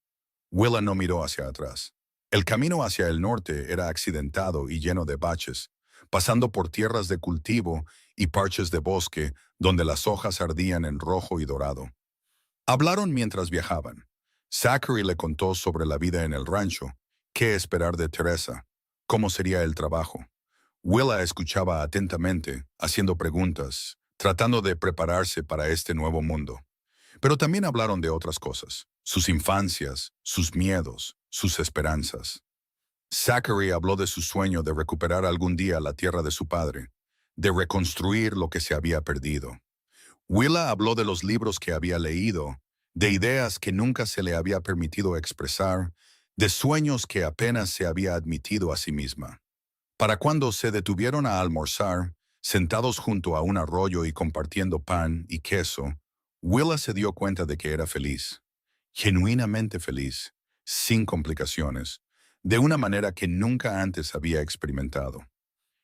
Willa no miró hacia atrás. El camino hacia el norte era accidentado y lleno de baches, pasando por tierras de cultivo y parches de bosque donde las hojas ardían en rojo y dorado. Hablaron mientras viajaban. Zachary le contó sobre la vida en el rancho, qué esperar de Teresa, cómo sería el trabajo. Willa escuchaba atentamente, haciendo preguntas, tratando de prepararse para este nuevo mundo. Pero también hablaron de otras cosas, sus infancias, sus miedos, sus esperanzas. Zachary habló de su sueño de recuperar algún día la tierra de su padre, de reconstruir lo que se había perdido. Willa habló de los libros que había leído, de ideas que nunca se le había permitido expresar, de sueños que apenas se había admitido a sí misma. Para cuando se detuvieron a almorzar, sentados junto a un arroyo y compartiendo pan y queso, Willa se dio cuenta de que era feliz, genuinamente feliz, sin complicaciones, de una manera que nunca antes había experimentado.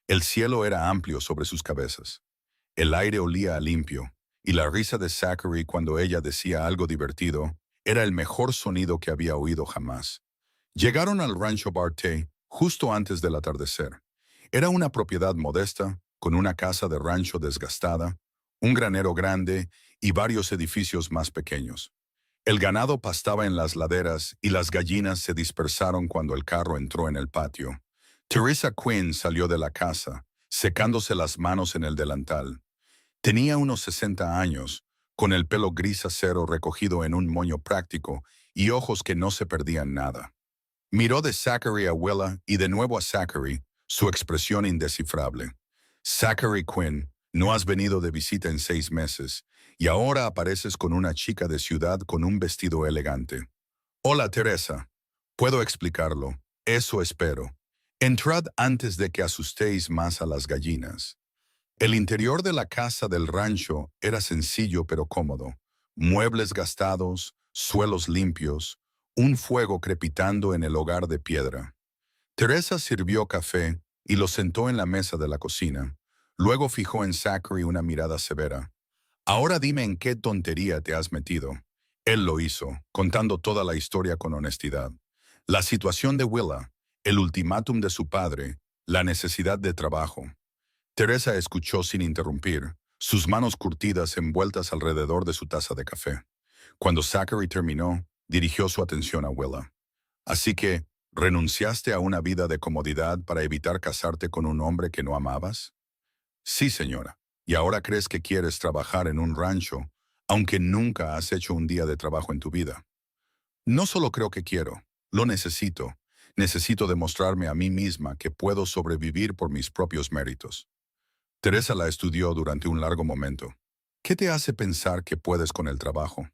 El cielo era amplio sobre sus cabezas. El aire olía a limpio, y la risa de Zachary cuando ella decía algo divertido era el mejor sonido que había oído jamás. Llegaron al rancho Barté justo antes del atardecer. Era una propiedad modesta, con una casa de rancho desgastada, un granero grande y varios edificios más pequeños. El ganado pastaba en las laderas y las gallinas se dispersaron cuando el carro entró en el patio. Teresa Quinn salió de la casa, secándose las manos en el delantal. Tenía unos 60 años, con el pelo gris acero recogido en un moño práctico y ojos que no se perdían nada. Miró de Zachary a Willa y de nuevo a Zachary, su expresión indescifrable. Zachary Quinn, no has venido de visita en 6 meses, y ahora apareces con una chica de ciudad con un vestido elegante. Hola, Teresa. Puedo explicarlo. Eso espero. Entrad antes de que asustéis más a las gallinas. El interior de la casa del rancho era sencillo pero cómodo. Muebles gastados, suelos limpios, un fuego crepitando en el hogar de piedra. Teresa sirvió café y lo sentó en la mesa de la cocina. Luego fijó en Zachary una mirada severa. Ahora dime en qué tontería te has metido. Él lo hizo, contando toda la historia con honestidad. La situación de Willa, el ultimátum de su padre, la necesidad de trabajo. Teresa escuchó sin interrumpir, sus manos curtidas envueltas alrededor de su taza de café. Cuando Zachary terminó, dirigió su atención a Willa. Así que, ¿renunciaste a una vida de comodidad para evitar casarte con un hombre que no amabas? Sí, señora. ¿Y ahora crees que quieres trabajar en un rancho, aunque nunca has hecho un día de trabajo en tu vida? No solo creo que quiero, lo necesito. Necesito demostrarme a mí misma que puedo sobrevivir por mis propios méritos. Teresa la estudió durante un largo momento. ¿Qué te hace pensar que puedes con el trabajo?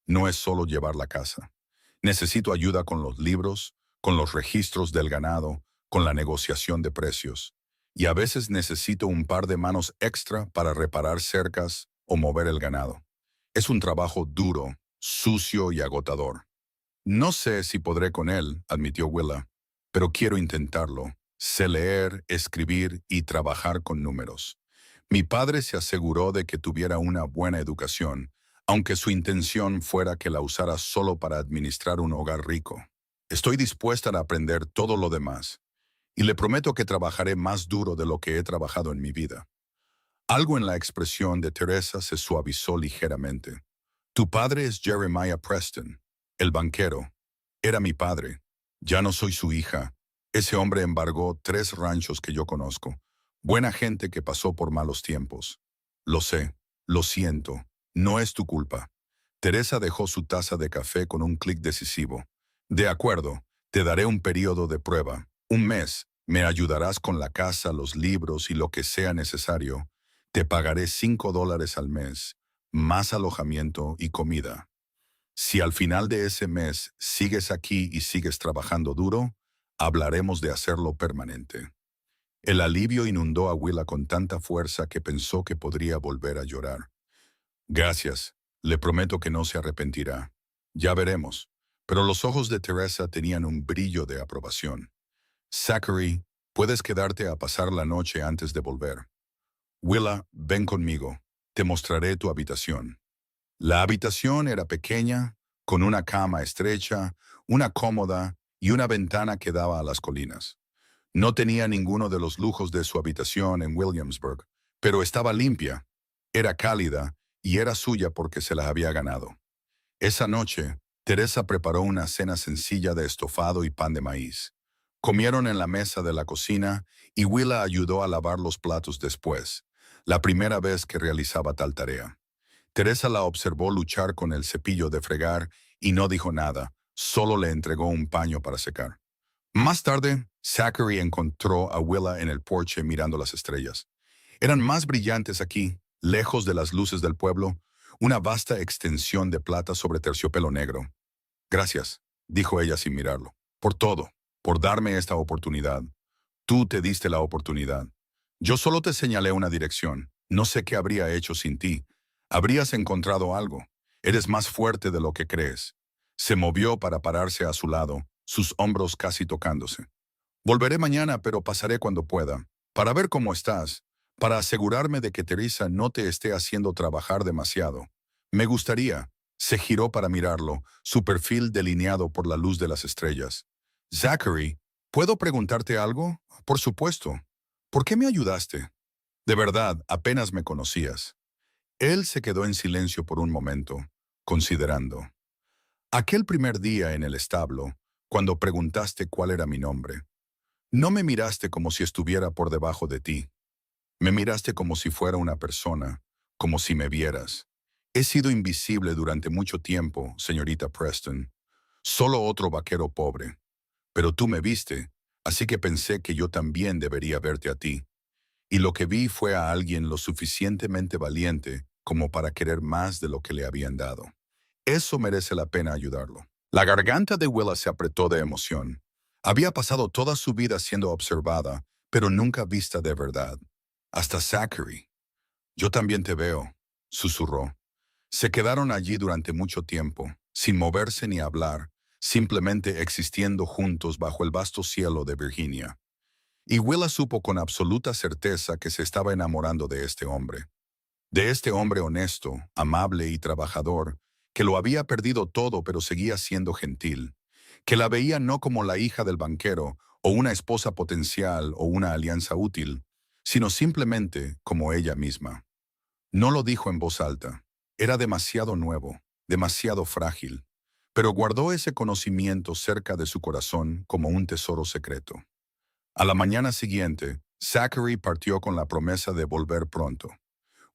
No es solo llevar la casa. Necesito ayuda con los libros, con los registros del ganado, con la negociación de precios. Y a veces necesito un par de manos extra para reparar cercas o mover el ganado. Es un trabajo duro, sucio y agotador. No sé si podré con él, admitió Willa, pero quiero intentarlo. Sé leer, escribir y trabajar con números. Mi padre se aseguró de que tuviera una buena educación, aunque su intención fuera que la usara solo para administrar un hogar rico. Estoy dispuesta a aprender todo lo demás, y le prometo que trabajaré más duro de lo que he trabajado en mi vida. Algo en la expresión de Teresa se suavizó ligeramente. Tu padre es Jeremiah Preston, el banquero. Era mi padre. Ya no soy su hija. Ese hombre embargó 3 ranchos que yo conozco. Buena gente que pasó por malos tiempos. Lo sé, lo siento, no es tu culpa. Teresa dejó su taza de café con un clic decisivo. De acuerdo, te daré un periodo de prueba. Un mes. Me ayudarás con la casa, los libros y lo que sea necesario. Te pagaré $5 al mes, más alojamiento y comida. Si al final de ese mes sigues aquí y sigues trabajando duro, hablaremos de hacerlo permanente. El alivio inundó a Willa con tanta fuerza que pensó que podría volver a llorar. Gracias, le prometo que no se arrepentirá. Ya veremos. Pero los ojos de Teresa tenían un brillo de aprobación. Zachary, puedes quedarte a pasar la noche antes de volver. Willa, ven conmigo. Te mostraré tu habitación. La habitación era pequeña, con una cama estrecha, una cómoda y una ventana que daba a las colinas. No tenía ninguno de los lujos de su habitación en Williamsburg, pero estaba limpia, era cálida y era suya porque se la había ganado. Esa noche, Teresa preparó una cena sencilla de estofado y pan de maíz. Comieron en la mesa de la cocina y Willa ayudó a lavar los platos después, la primera vez que realizaba tal tarea. Teresa la observó luchar con el cepillo de fregar y no dijo nada, solo le entregó un paño para secar. Más tarde, Zachary encontró a Willa en el porche mirando las estrellas. Eran más brillantes aquí, lejos de las luces del pueblo, una vasta extensión de plata sobre terciopelo negro. Gracias, dijo ella sin mirarlo, por todo, por darme esta oportunidad. Tú te diste la oportunidad. Yo solo te señalé una dirección. No sé qué habría hecho sin ti. Habrías encontrado algo. Eres más fuerte de lo que crees. Se movió para pararse a su lado, sus hombros casi tocándose. Volveré mañana, pero pasaré cuando pueda, para ver cómo estás, para asegurarme de que Teresa no te esté haciendo trabajar demasiado. Me gustaría. Se giró para mirarlo, su perfil delineado por la luz de las estrellas. Zachary, ¿puedo preguntarte algo? Por supuesto. ¿Por qué me ayudaste? De verdad, apenas me conocías. Él se quedó en silencio por un momento, considerando. Aquel primer día en el establo, cuando preguntaste cuál era mi nombre, no me miraste como si estuviera por debajo de ti. Me miraste como si fuera una persona, como si me vieras. He sido invisible durante mucho tiempo, señorita Preston. Solo otro vaquero pobre. Pero tú me viste, así que pensé que yo también debería verte a ti. Y lo que vi fue a alguien lo suficientemente valiente como para querer más de lo que le habían dado. Eso merece la pena ayudarlo. La garganta de Willa se apretó de emoción. Había pasado toda su vida siendo observada, pero nunca vista de verdad. Hasta Zachary. Yo también te veo, susurró. Se quedaron allí durante mucho tiempo, sin moverse ni hablar, simplemente existiendo juntos bajo el vasto cielo de Virginia. Y Willa supo con absoluta certeza que se estaba enamorando de este hombre honesto, amable y trabajador, que lo había perdido todo pero seguía siendo gentil, que la veía no como la hija del banquero o una esposa potencial o una alianza útil, sino simplemente como ella misma. No lo dijo en voz alta. Era demasiado nuevo, demasiado frágil, pero guardó ese conocimiento cerca de su corazón como un tesoro secreto. A la mañana siguiente, Zachary partió con la promesa de volver pronto.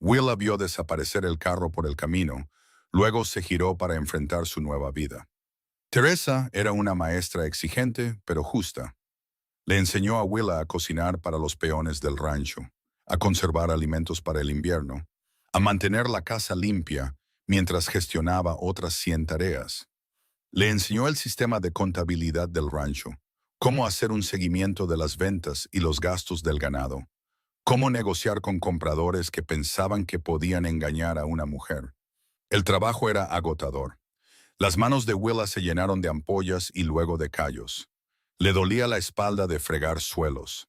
Willa vio desaparecer el carro por el camino, luego se giró para enfrentar su nueva vida. Teresa era una maestra exigente, pero justa. Le enseñó a Willa a cocinar para los peones del rancho, a conservar alimentos para el invierno, a mantener la casa limpia mientras gestionaba otras 100 tareas. Le enseñó el sistema de contabilidad del rancho, cómo hacer un seguimiento de las ventas y los gastos del ganado, cómo negociar con compradores que pensaban que podían engañar a una mujer. El trabajo era agotador. Las manos de Willa se llenaron de ampollas y luego de callos. Le dolía la espalda de fregar suelos.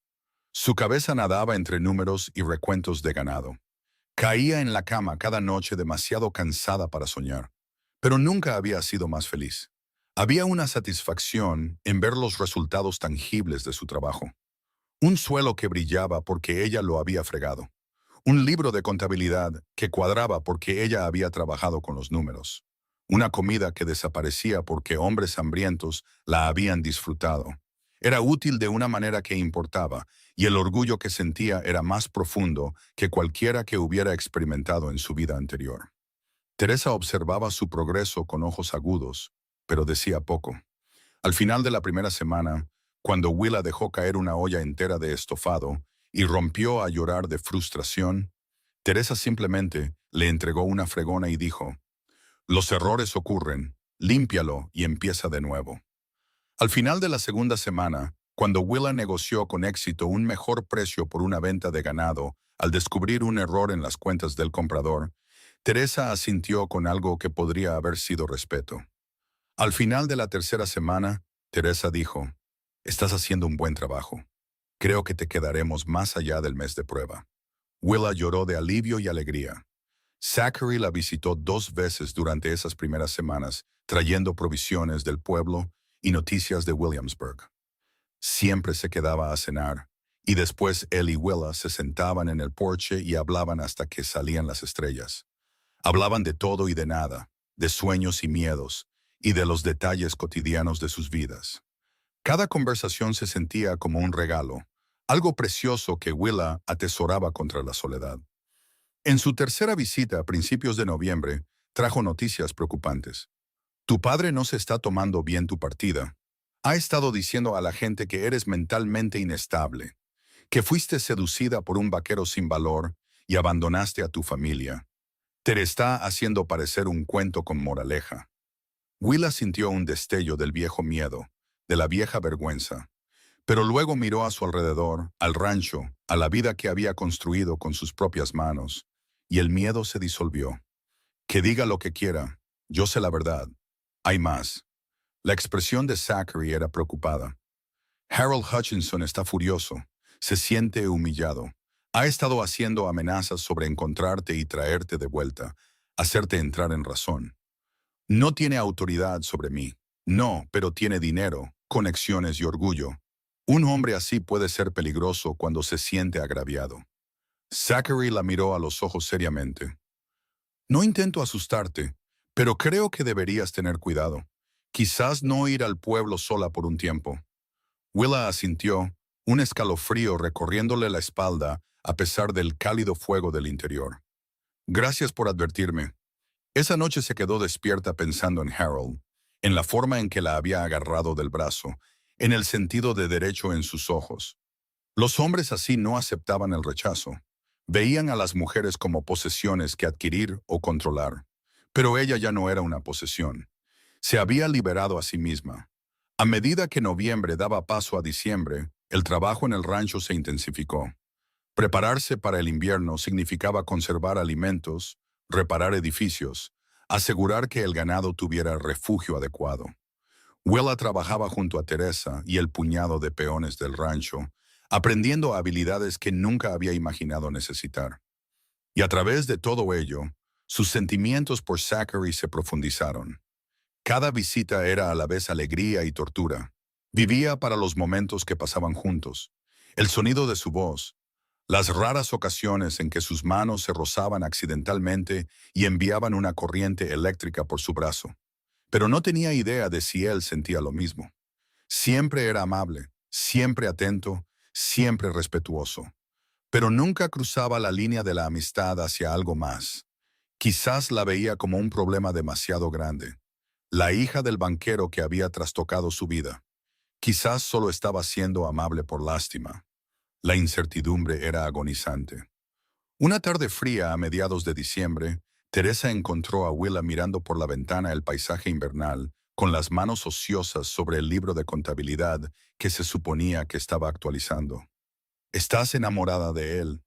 Su cabeza nadaba entre números y recuentos de ganado. Caía en la cama cada noche demasiado cansada para soñar, pero nunca había sido más feliz. Había una satisfacción en ver los resultados tangibles de su trabajo. Un suelo que brillaba porque ella lo había fregado. Un libro de contabilidad que cuadraba porque ella había trabajado con los números. Una comida que desaparecía porque hombres hambrientos la habían disfrutado. Era útil de una manera que importaba, y el orgullo que sentía era más profundo que cualquiera que hubiera experimentado en su vida anterior. Teresa observaba su progreso con ojos agudos, pero decía poco. Al final de la primera semana, cuando Willa dejó caer una olla entera de estofado y rompió a llorar de frustración, Teresa simplemente le entregó una fregona y dijo, «Los errores ocurren, límpialo y empieza de nuevo». Al final de la segunda semana, cuando Willa negoció con éxito un mejor precio por una venta de ganado, al descubrir un error en las cuentas del comprador, Teresa asintió con algo que podría haber sido respeto. Al final de la tercera semana, Teresa dijo, «Estás haciendo un buen trabajo. Creo que te quedaremos más allá del mes de prueba». Willa lloró de alivio y alegría. Zachary la visitó 2 veces durante esas primeras semanas, trayendo provisiones del pueblo y noticias de Williamsburg. Siempre se quedaba a cenar, y después él y Willa se sentaban en el porche y hablaban hasta que salían las estrellas. Hablaban de todo y de nada, de sueños y miedos, y de los detalles cotidianos de sus vidas. Cada conversación se sentía como un regalo, algo precioso que Willa atesoraba contra la soledad. En su tercera visita a principios de noviembre, trajo noticias preocupantes. «Tu padre no se está tomando bien tu partida. Ha estado diciendo a la gente que eres mentalmente inestable, que fuiste seducida por un vaquero sin valor y abandonaste a tu familia. Te está haciendo parecer un cuento con moraleja. Willa sintió un destello del viejo miedo, de la vieja vergüenza, pero luego miró a su alrededor, al rancho, a la vida que había construido con sus propias manos, y el miedo se disolvió. Que diga lo que quiera, yo sé la verdad. Hay más. La expresión de Zachary era preocupada. Harold Hutchinson está furioso, se siente humillado. Ha estado haciendo amenazas sobre encontrarte y traerte de vuelta, hacerte entrar en razón. No tiene autoridad sobre mí. No, pero tiene dinero, conexiones y orgullo. Un hombre así puede ser peligroso cuando se siente agraviado. Zachary la miró a los ojos seriamente. No intento asustarte, pero creo que deberías tener cuidado. Quizás no ir al pueblo sola por un tiempo. Willa asintió, un escalofrío recorriéndole la espalda a pesar del cálido fuego del interior. Gracias por advertirme. Esa noche se quedó despierta pensando en Harold, en la forma en que la había agarrado del brazo, en el sentido de derecho en sus ojos. Los hombres así no aceptaban el rechazo. Veían a las mujeres como posesiones que adquirir o controlar. Pero ella ya no era una posesión. Se había liberado a sí misma. A medida que noviembre daba paso a diciembre, el trabajo en el rancho se intensificó. Prepararse para el invierno significaba conservar alimentos, reparar edificios, asegurar que el ganado tuviera refugio adecuado. Willa trabajaba junto a Teresa y el puñado de peones del rancho, aprendiendo habilidades que nunca había imaginado necesitar. Y a través de todo ello, sus sentimientos por Zachary se profundizaron. Cada visita era a la vez alegría y tortura. Vivía para los momentos que pasaban juntos, el sonido de su voz, las raras ocasiones en que sus manos se rozaban accidentalmente y enviaban una corriente eléctrica por su brazo. Pero no tenía idea de si él sentía lo mismo. Siempre era amable, siempre atento, siempre respetuoso. Pero nunca cruzaba la línea de la amistad hacia algo más. Quizás la veía como un problema demasiado grande. La hija del banquero que había trastocado su vida. Quizás solo estaba siendo amable por lástima. La incertidumbre era agonizante. Una tarde fría a mediados de diciembre, Teresa encontró a Willa mirando por la ventana el paisaje invernal, con las manos ociosas sobre el libro de contabilidad que se suponía que estaba actualizando. «¿Estás enamorada de él?»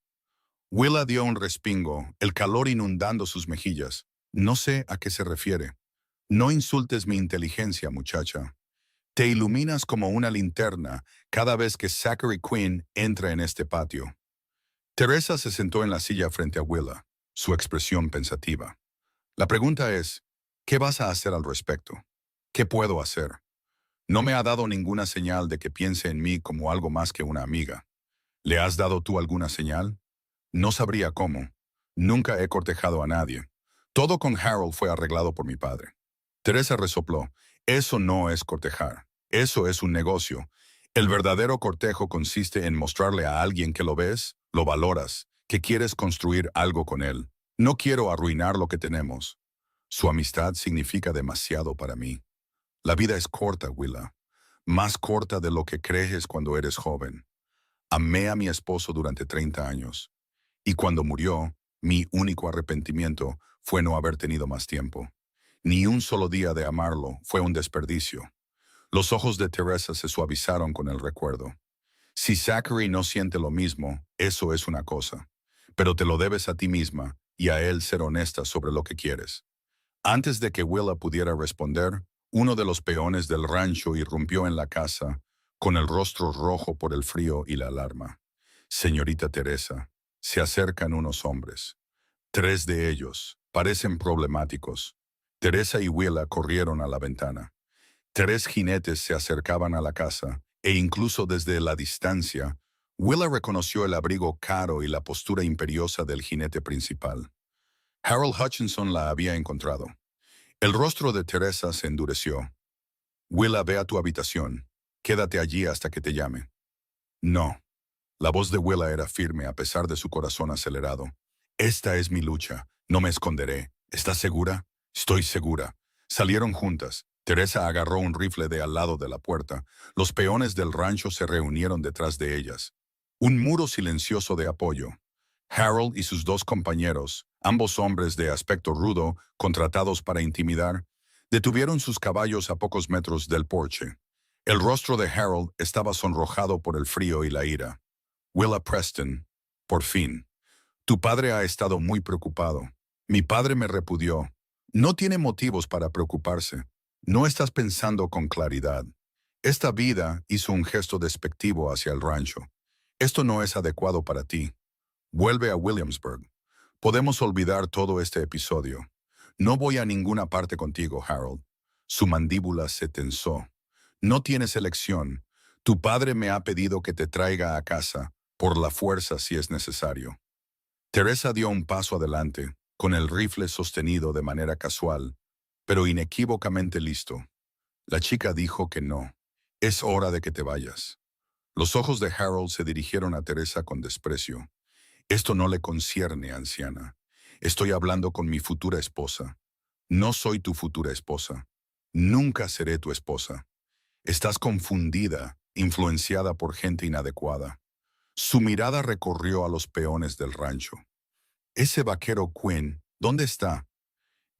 Willa dio un respingo, el calor inundando sus mejillas. «No sé a qué se refiere». «No insultes mi inteligencia, muchacha. Te iluminas como una linterna cada vez que Zachary Quinn entra en este patio». Teresa se sentó en la silla frente a Willa, su expresión pensativa. La pregunta es, ¿qué vas a hacer al respecto? ¿Qué puedo hacer? No me ha dado ninguna señal de que piense en mí como algo más que una amiga. ¿Le has dado tú alguna señal? No sabría cómo. Nunca he cortejado a nadie. Todo con Harold fue arreglado por mi padre. Teresa resopló. Eso no es cortejar. Eso es un negocio. El verdadero cortejo consiste en mostrarle a alguien que lo ves, lo valoras, que quieres construir algo con él. No quiero arruinar lo que tenemos. Su amistad significa demasiado para mí. La vida es corta, Willa. Más corta de lo que crees cuando eres joven. Amé a mi esposo durante 30 años. Y cuando murió, mi único arrepentimiento fue no haber tenido más tiempo. Ni un solo día de amarlo fue un desperdicio. Los ojos de Teresa se suavizaron con el recuerdo. Si Zachary no siente lo mismo, eso es una cosa. Pero te lo debes a ti misma y a él ser honesta sobre lo que quieres. Antes de que Willa pudiera responder, uno de los peones del rancho irrumpió en la casa, con el rostro rojo por el frío y la alarma. «Señorita Teresa, se acercan unos hombres. 3 de ellos parecen problemáticos». Teresa y Willa corrieron a la ventana. 3 jinetes se acercaban a la casa, e incluso desde la distancia, Willa reconoció el abrigo caro y la postura imperiosa del jinete principal. Harold Hutchinson la había encontrado. El rostro de Teresa se endureció. «Willa, ve a tu habitación. Quédate allí hasta que te llame». «No». La voz de Willa era firme a pesar de su corazón acelerado. «Esta es mi lucha. No me esconderé. ¿Estás segura?» «Estoy segura». Salieron juntas. Teresa agarró un rifle de al lado de la puerta. Los peones del rancho se reunieron detrás de ellas. Un muro silencioso de apoyo. Harold y sus dos compañeros, ambos hombres de aspecto rudo, contratados para intimidar, detuvieron sus caballos a pocos metros del porche. El rostro de Harold estaba sonrojado por el frío y la ira. Willa Preston, por fin. Tu padre ha estado muy preocupado. Mi padre me repudió. No tiene motivos para preocuparse. No estás pensando con claridad. Esta vida hizo un gesto despectivo hacia el rancho. Esto no es adecuado para ti. Vuelve a Williamsburg. Podemos olvidar todo este episodio. No voy a ninguna parte contigo, Harold. Su mandíbula se tensó. No tienes elección. Tu padre me ha pedido que te traiga a casa, por la fuerza si es necesario. Teresa dio un paso adelante, con el rifle sostenido de manera casual, pero inequívocamente listo. La chica dijo que no. Es hora de que te vayas. Los ojos de Harold se dirigieron a Teresa con desprecio. Esto no le concierne, anciana. Estoy hablando con mi futura esposa. No soy tu futura esposa. Nunca seré tu esposa. Estás confundida, influenciada por gente inadecuada. Su mirada recorrió a los peones del rancho. Ese vaquero Quinn, ¿dónde está?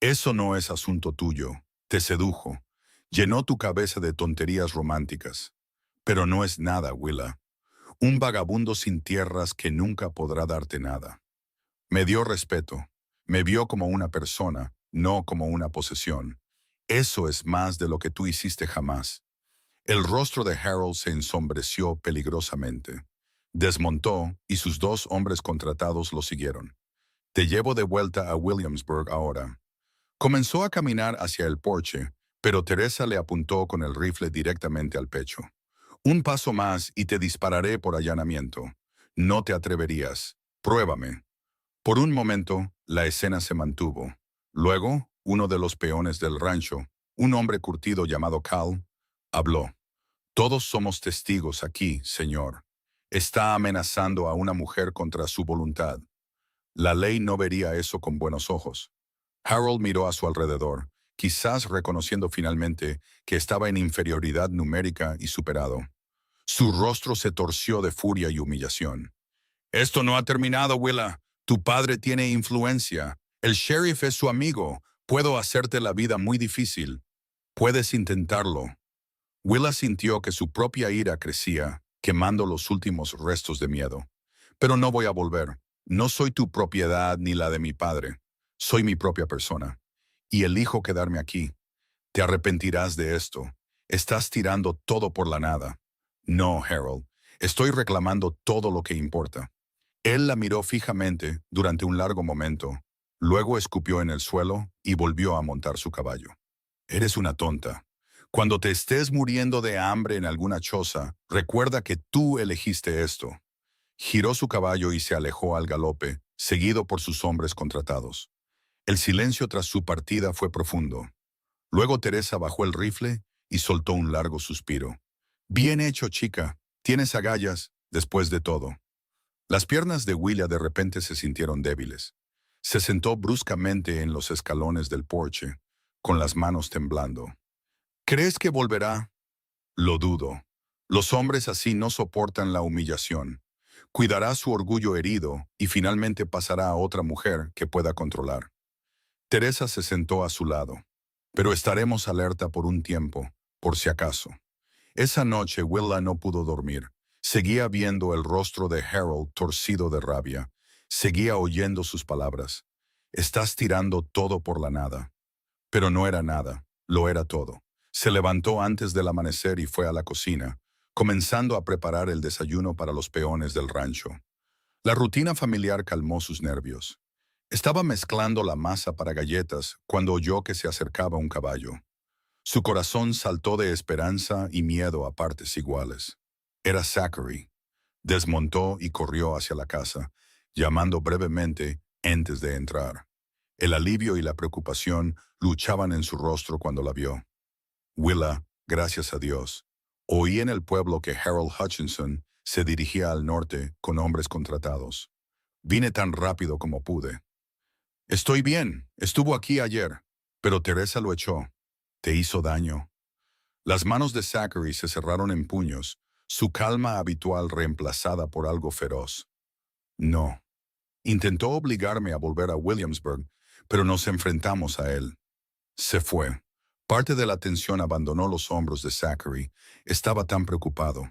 Eso no es asunto tuyo. Te sedujo. Llenó tu cabeza de tonterías románticas. Pero no es nada, Willa. Un vagabundo sin tierras que nunca podrá darte nada. Me dio respeto. Me vio como una persona, no como una posesión. Eso es más de lo que tú hiciste jamás. El rostro de Harold se ensombreció peligrosamente. Desmontó y sus dos hombres contratados lo siguieron. Te llevo de vuelta a Williamsburg ahora. Comenzó a caminar hacia el porche, pero Teresa le apuntó con el rifle directamente al pecho. Un paso más y te dispararé por allanamiento. No te atreverías. Pruébame. Por un momento, la escena se mantuvo. Luego, uno de los peones del rancho, un hombre curtido llamado Cal, habló. Todos somos testigos aquí, señor. Está amenazando a una mujer contra su voluntad. La ley no vería eso con buenos ojos. Harold miró a su alrededor, quizás reconociendo finalmente que estaba en inferioridad numérica y superado. Su rostro se torció de furia y humillación. Esto no ha terminado, Willa. Tu padre tiene influencia. El sheriff es su amigo. Puedo hacerte la vida muy difícil. Puedes intentarlo. Willa sintió que su propia ira crecía, quemando los últimos restos de miedo. Pero no voy a volver. No soy tu propiedad ni la de mi padre. Soy mi propia persona. Y elijo quedarme aquí. Te arrepentirás de esto. Estás tirando todo por la nada. No, Harold. Estoy reclamando todo lo que importa. Él la miró fijamente durante un largo momento. Luego escupió en el suelo y volvió a montar su caballo. Eres una tonta. Cuando te estés muriendo de hambre en alguna choza, recuerda que tú elegiste esto. Giró su caballo y se alejó al galope, seguido por sus hombres contratados. El silencio tras su partida fue profundo. Luego Teresa bajó el rifle y soltó un largo suspiro. Bien hecho, chica. Tienes agallas, después de todo. Las piernas de Willa de repente se sintieron débiles. Se sentó bruscamente en los escalones del porche, con las manos temblando. ¿Crees que volverá? Lo dudo. Los hombres así no soportan la humillación. Cuidará su orgullo herido y finalmente pasará a otra mujer que pueda controlar. Teresa se sentó a su lado. Pero estaremos alerta por un tiempo, por si acaso. Esa noche Willa no pudo dormir. Seguía viendo el rostro de Harold torcido de rabia. Seguía oyendo sus palabras. Estás tirando todo por la nada. Pero no era nada, lo era todo. Se levantó antes del amanecer y fue a la cocina, comenzando a preparar el desayuno para los peones del rancho. La rutina familiar calmó sus nervios. Estaba mezclando la masa para galletas cuando oyó que se acercaba un caballo. Su corazón saltó de esperanza y miedo a partes iguales. Era Zachary. Desmontó y corrió hacia la casa, llamando brevemente antes de entrar. El alivio y la preocupación luchaban en su rostro cuando la vio. Willa, gracias a Dios. Oí en el pueblo que Harold Hutchinson se dirigía al norte con hombres contratados. Vine tan rápido como pude. Estoy bien, estuvo aquí ayer, pero Teresa lo echó. Te hizo daño. Las manos de Zachary se cerraron en puños, su calma habitual reemplazada por algo feroz. No. Intentó obligarme a volver a Williamsburg, pero nos enfrentamos a él. Se fue. Parte de la tensión abandonó los hombros de Zachary. Estaba tan preocupado.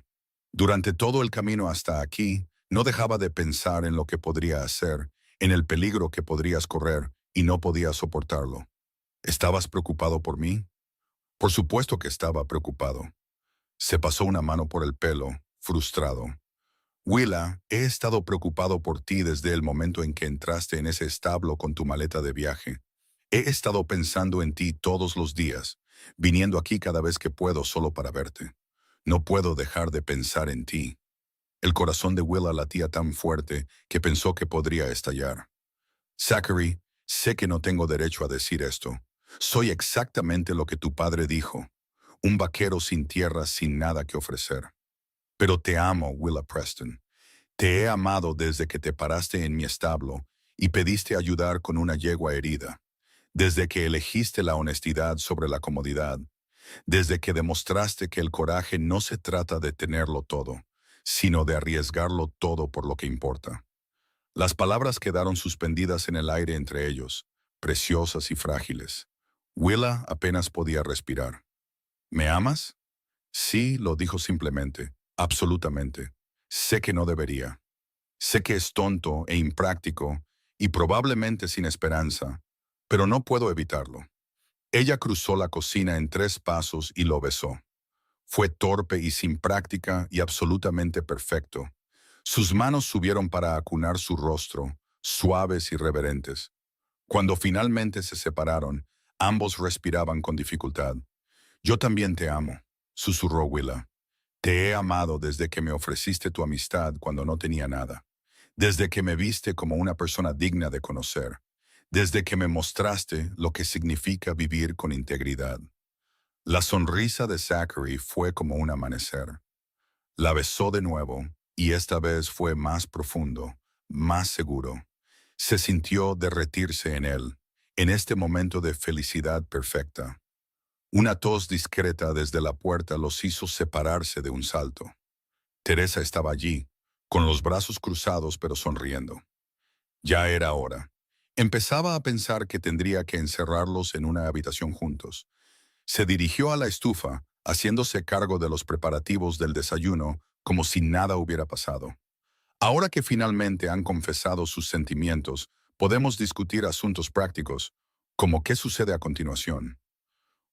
Durante todo el camino hasta aquí, no dejaba de pensar en lo que podría hacer, en el peligro que podrías correr, y no podía soportarlo. ¿Estabas preocupado por mí? Por supuesto que estaba preocupado. Se pasó una mano por el pelo, frustrado. Willa, he estado preocupado por ti desde el momento en que entraste en ese establo con tu maleta de viaje. He estado pensando en ti todos los días, viniendo aquí cada vez que puedo solo para verte. No puedo dejar de pensar en ti. El corazón de Willa latía tan fuerte que pensó que podría estallar. Zachary, sé que no tengo derecho a decir esto. Soy exactamente lo que tu padre dijo. Un vaquero sin tierra, sin nada que ofrecer. Pero te amo, Willa Preston. Te he amado desde que te paraste en mi establo y pediste ayudar con una yegua herida. Desde que elegiste la honestidad sobre la comodidad. Desde que demostraste que el coraje no se trata de tenerlo todo, sino de arriesgarlo todo por lo que importa. Las palabras quedaron suspendidas en el aire entre ellos, preciosas y frágiles. Willa apenas podía respirar. ¿Me amas? Sí, lo dijo simplemente, absolutamente. Sé que no debería. Sé que es tonto e impráctico y probablemente sin esperanza, pero no puedo evitarlo. Ella cruzó la cocina en 3 pasos y lo besó. Fue torpe y sin práctica y absolutamente perfecto. Sus manos subieron para acunar su rostro, suaves y reverentes. Cuando finalmente se separaron, ambos respiraban con dificultad. Yo también te amo, susurró Willa. Te he amado desde que me ofreciste tu amistad cuando no tenía nada. Desde que me viste como una persona digna de conocer. Desde que me mostraste lo que significa vivir con integridad. La sonrisa de Zachary fue como un amanecer. La besó de nuevo, y esta vez fue más profundo, más seguro. Se sintió derretirse en él, en este momento de felicidad perfecta. Una tos discreta desde la puerta los hizo separarse de un salto. Teresa estaba allí, con los brazos cruzados pero sonriendo. Ya era hora. Empezaba a pensar que tendría que encerrarlos en una habitación juntos. Se dirigió a la estufa, haciéndose cargo de los preparativos del desayuno como si nada hubiera pasado. Ahora que finalmente han confesado sus sentimientos, podemos discutir asuntos prácticos, como qué sucede a continuación.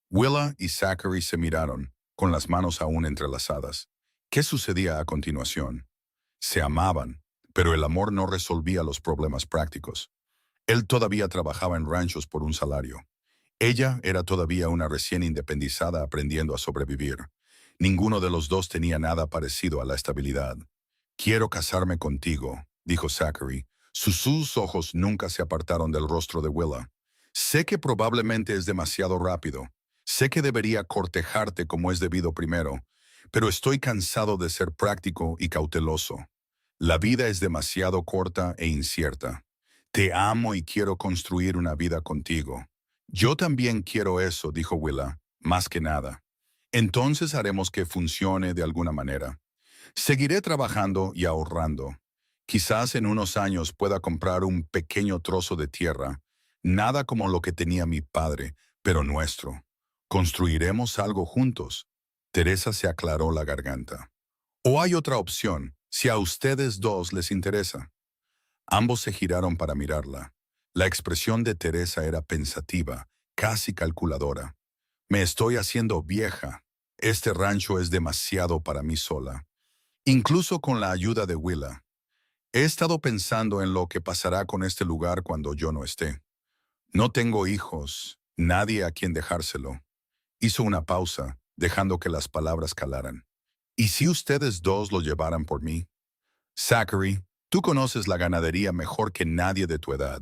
Willa y Zachary se miraron, con las manos aún entrelazadas. ¿Qué sucedía a continuación? Se amaban, pero el amor no resolvía los problemas prácticos. Él todavía trabajaba en ranchos por un salario. Ella era todavía una recién independizada aprendiendo a sobrevivir. Ninguno de los dos tenía nada parecido a la estabilidad. Quiero casarme contigo, dijo Zachary. Sus ojos nunca se apartaron del rostro de Willa. Sé que probablemente es demasiado rápido. Sé que debería cortejarte como es debido primero, pero estoy cansado de ser práctico y cauteloso. La vida es demasiado corta e incierta. Te amo y quiero construir una vida contigo. Yo también quiero eso, dijo Willa, más que nada. Entonces haremos que funcione de alguna manera. Seguiré trabajando y ahorrando. Quizás en unos años pueda comprar un pequeño trozo de tierra, nada como lo que tenía mi padre, pero nuestro. Construiremos algo juntos. Teresa se aclaró la garganta. O hay otra opción, si a ustedes dos les interesa. Ambos se giraron para mirarla. La expresión de Teresa era pensativa, casi calculadora. Me estoy haciendo vieja. Este rancho es demasiado para mí sola. Incluso con la ayuda de Willa. He estado pensando en lo que pasará con este lugar cuando yo no esté. No tengo hijos, nadie a quien dejárselo. Hizo una pausa, dejando que las palabras calaran. ¿Y si ustedes dos lo llevaran por mí? Zachary, tú conoces la ganadería mejor que nadie de tu edad.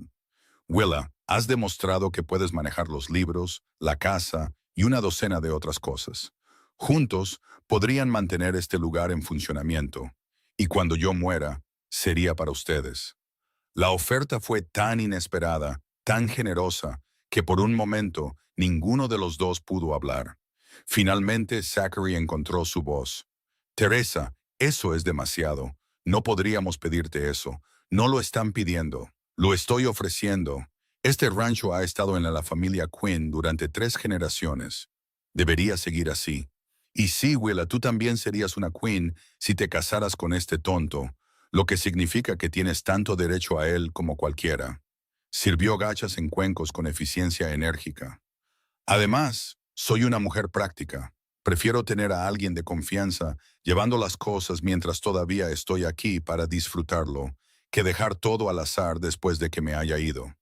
Willa, has demostrado que puedes manejar los libros, la casa y una docena de otras cosas. Juntos, podrían mantener este lugar en funcionamiento. Y cuando yo muera, sería para ustedes. La oferta fue tan inesperada, tan generosa, que por un momento Ninguno de los dos pudo hablar. Finalmente, Zachary encontró su voz. Teresa, eso es demasiado. No podríamos pedirte eso. No lo están pidiendo. Lo estoy ofreciendo. Este rancho ha estado en la familia Quinn durante 3 generaciones. Debería seguir así. Y sí, Willa, tú también serías una Quinn si te casaras con este tonto, lo que significa que tienes tanto derecho a él como cualquiera. Sirvió gachas en cuencos con eficiencia enérgica. Además, soy una mujer práctica. Prefiero tener a alguien de confianza llevando las cosas mientras todavía estoy aquí para disfrutarlo, que dejar todo al azar después de que me haya ido.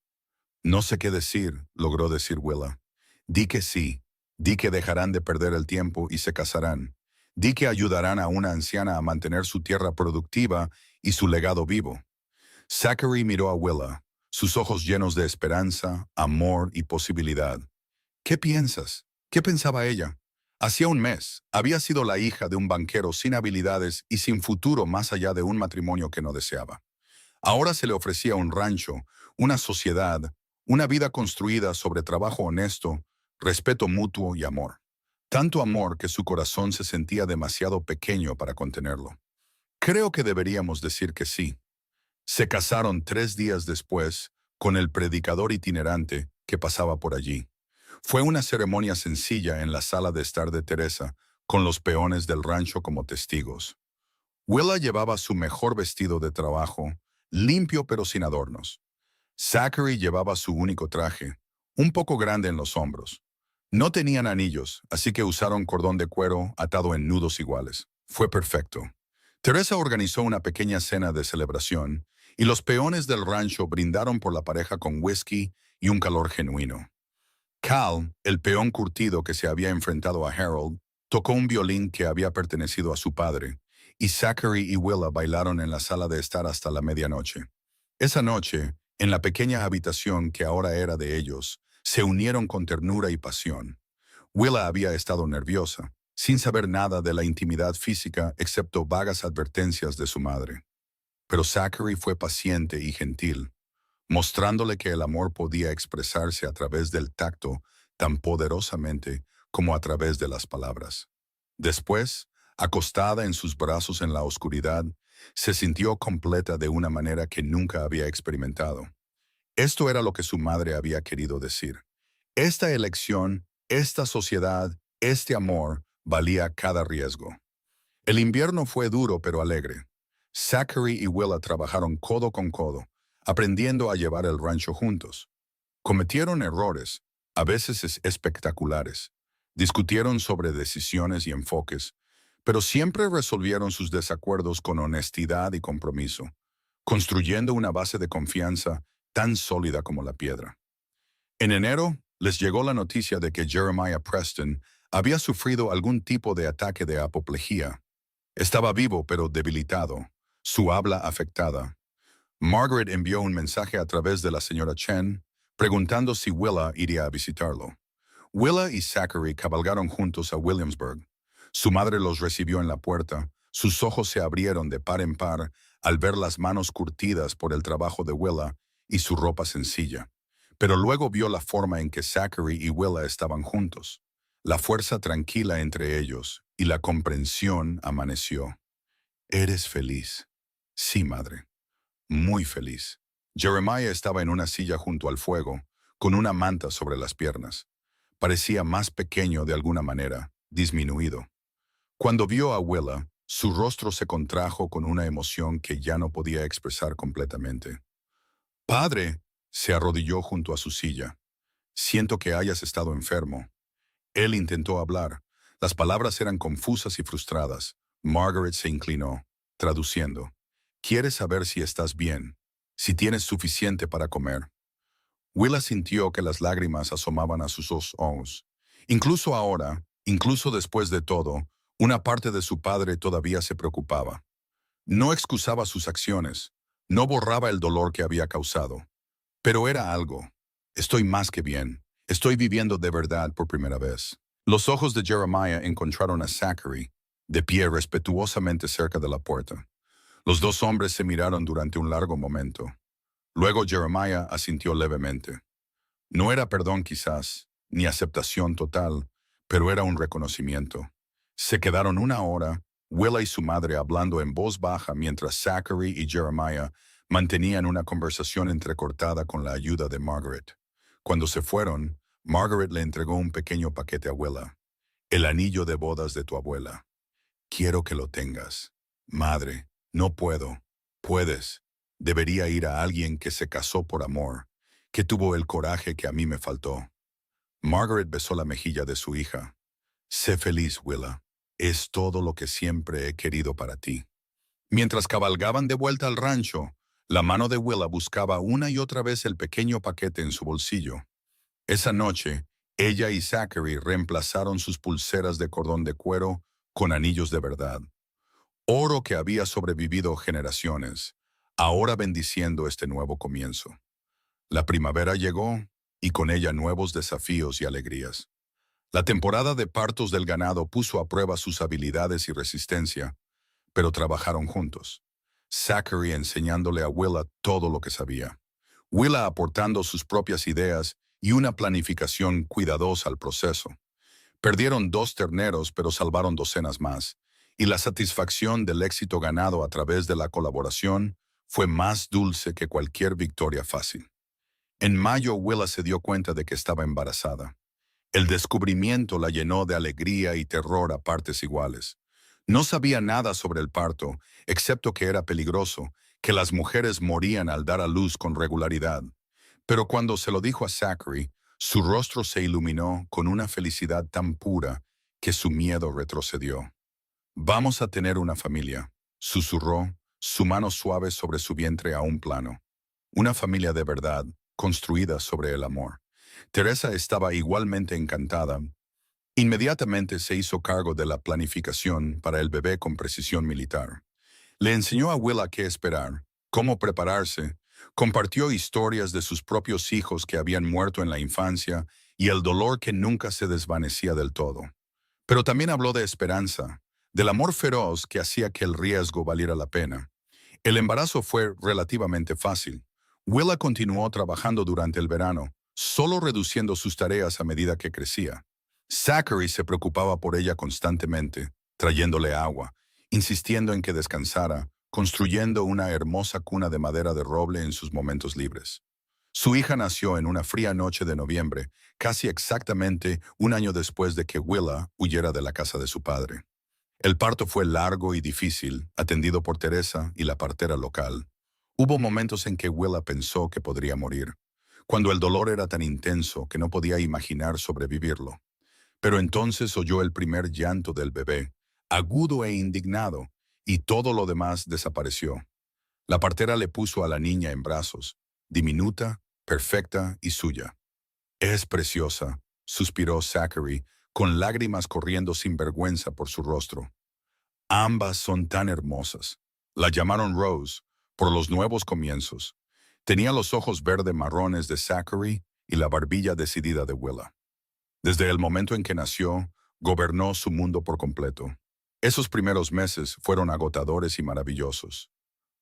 No sé qué decir, logró decir Willa. Di que sí. Di que dejarán de perder el tiempo y se casarán. Di que ayudarán a una anciana a mantener su tierra productiva y su legado vivo. Zachary miró a Willa, sus ojos llenos de esperanza, amor y posibilidad. ¿Qué piensas? ¿Qué pensaba ella? Hacía un mes, había sido la hija de un banquero sin habilidades y sin futuro más allá de un matrimonio que no deseaba. Ahora se le ofrecía un rancho, una sociedad, una vida construida sobre trabajo honesto, respeto mutuo y amor. Tanto amor que su corazón se sentía demasiado pequeño para contenerlo. Creo que deberíamos decir que sí. Se casaron 3 días después con el predicador itinerante que pasaba por allí. Fue una ceremonia sencilla en la sala de estar de Teresa, con los peones del rancho como testigos. Willa llevaba su mejor vestido de trabajo, limpio pero sin adornos. Zachary llevaba su único traje, un poco grande en los hombros. No tenían anillos, así que usaron cordón de cuero atado en nudos iguales. Fue perfecto. Teresa organizó una pequeña cena de celebración, y los peones del rancho brindaron por la pareja con whisky y un calor genuino. Cal, el peón curtido que se había enfrentado a Harold, tocó un violín que había pertenecido a su padre, y Zachary y Willa bailaron en la sala de estar hasta la medianoche. Esa noche, en la pequeña habitación que ahora era de ellos, se unieron con ternura y pasión. Willa había estado nerviosa, sin saber nada de la intimidad física excepto vagas advertencias de su madre. Pero Zachary fue paciente y gentil, mostrándole que el amor podía expresarse a través del tacto tan poderosamente como a través de las palabras. Después, acostada en sus brazos en la oscuridad, se sintió completa de una manera que nunca había experimentado. Esto era lo que su madre había querido decir. Esta elección, esta sociedad, este amor, valía cada riesgo. El invierno fue duro pero alegre. Zachary y Willa trabajaron codo con codo, aprendiendo a llevar el rancho juntos. Cometieron errores, a veces espectaculares. Discutieron sobre decisiones y enfoques, pero siempre resolvieron sus desacuerdos con honestidad y compromiso, construyendo una base de confianza tan sólida como la piedra. En enero, les llegó la noticia de que Jeremiah Preston había sufrido algún tipo de ataque de apoplejía. Estaba vivo pero debilitado, su habla afectada. Margaret envió un mensaje a través de la señora Chen, preguntando si Willa iría a visitarlo. Willa y Zachary cabalgaron juntos a Williamsburg. Su madre los recibió en la puerta. Sus ojos se abrieron de par en par al ver las manos curtidas por el trabajo de Willa y su ropa sencilla. Pero luego vio la forma en que Zachary y Willa estaban juntos, la fuerza tranquila entre ellos, y la comprensión amaneció. «Eres feliz». «Sí, madre. Muy feliz». Jeremiah estaba en una silla junto al fuego, con una manta sobre las piernas. Parecía más pequeño de alguna manera, disminuido. Cuando vio a Willa, su rostro se contrajo con una emoción que ya no podía expresar completamente. «Padre», se arrodilló junto a su silla. «Siento que hayas estado enfermo». Él intentó hablar. Las palabras eran confusas y frustradas. Margaret se inclinó, traduciendo. «¿Quieres saber si estás bien? Si tienes suficiente para comer?» Willa sintió que las lágrimas asomaban a sus ojos. Incluso ahora, incluso después de todo, una parte de su padre todavía se preocupaba. No excusaba sus acciones, no borraba el dolor que había causado. Pero era algo. «Estoy más que bien. Estoy viviendo de verdad por primera vez». Los ojos de Jeremiah encontraron a Zachary, de pie respetuosamente cerca de la puerta. Los dos hombres se miraron durante un largo momento. Luego Jeremiah asintió levemente. No era perdón quizás, ni aceptación total, pero era un reconocimiento. Se quedaron una hora, Willa y su madre hablando en voz baja mientras Zachary y Jeremiah mantenían una conversación entrecortada con la ayuda de Margaret. Cuando se fueron, Margaret le entregó un pequeño paquete a Willa. El anillo de bodas de tu abuela. Quiero que lo tengas. Madre, no puedo. Puedes. Debería ir a alguien que se casó por amor, que tuvo el coraje que a mí me faltó. Margaret besó la mejilla de su hija. Sé feliz, Willa. Es todo lo que siempre he querido para ti. Mientras cabalgaban de vuelta al rancho, la mano de Willa buscaba una y otra vez el pequeño paquete en su bolsillo. Esa noche, ella y Zachary reemplazaron sus pulseras de cordón de cuero con anillos de verdad. Oro que había sobrevivido generaciones, ahora bendiciendo este nuevo comienzo. La primavera llegó, y con ella nuevos desafíos y alegrías. La temporada de partos del ganado puso a prueba sus habilidades y resistencia, pero trabajaron juntos. Zachary enseñándole a Willa todo lo que sabía. Willa aportando sus propias ideas y una planificación cuidadosa al proceso. Perdieron 2 terneros, pero salvaron docenas más, y la satisfacción del éxito ganado a través de la colaboración fue más dulce que cualquier victoria fácil. En mayo, Willa se dio cuenta de que estaba embarazada. El descubrimiento la llenó de alegría y terror a partes iguales. No sabía nada sobre el parto, excepto que era peligroso, que las mujeres morían al dar a luz con regularidad. Pero cuando se lo dijo a Zachary, su rostro se iluminó con una felicidad tan pura que su miedo retrocedió. Vamos a tener una familia, susurró, su mano suave sobre su vientre a un plano. Una familia de verdad, construida sobre el amor. Teresa estaba igualmente encantada. Inmediatamente se hizo cargo de la planificación para el bebé con precisión militar. Le enseñó a Willa qué esperar, cómo prepararse, compartió historias de sus propios hijos que habían muerto en la infancia y el dolor que nunca se desvanecía del todo. Pero también habló de esperanza, del amor feroz que hacía que el riesgo valiera la pena. El embarazo fue relativamente fácil. Willa continuó trabajando durante el verano, solo reduciendo sus tareas a medida que crecía. Zachary se preocupaba por ella constantemente, trayéndole agua, insistiendo en que descansara, construyendo una hermosa cuna de madera de roble en sus momentos libres. Su hija nació en una fría noche de noviembre, casi exactamente un año después de que Willa huyera de la casa de su padre. El parto fue largo y difícil, atendido por Teresa y la partera local. Hubo momentos en que Willa pensó que podría morir, cuando el dolor era tan intenso que no podía imaginar sobrevivirlo. Pero entonces oyó el primer llanto del bebé, agudo e indignado, y todo lo demás desapareció. La partera le puso a la niña en brazos, diminuta, perfecta y suya. Es preciosa, suspiró Zachary, con lágrimas corriendo sin vergüenza por su rostro. Ambas son tan hermosas. La llamaron Rose, por los nuevos comienzos. Tenía los ojos verde-marrones de Zachary y la barbilla decidida de Willa. Desde el momento en que nació, gobernó su mundo por completo. Esos primeros meses fueron agotadores y maravillosos.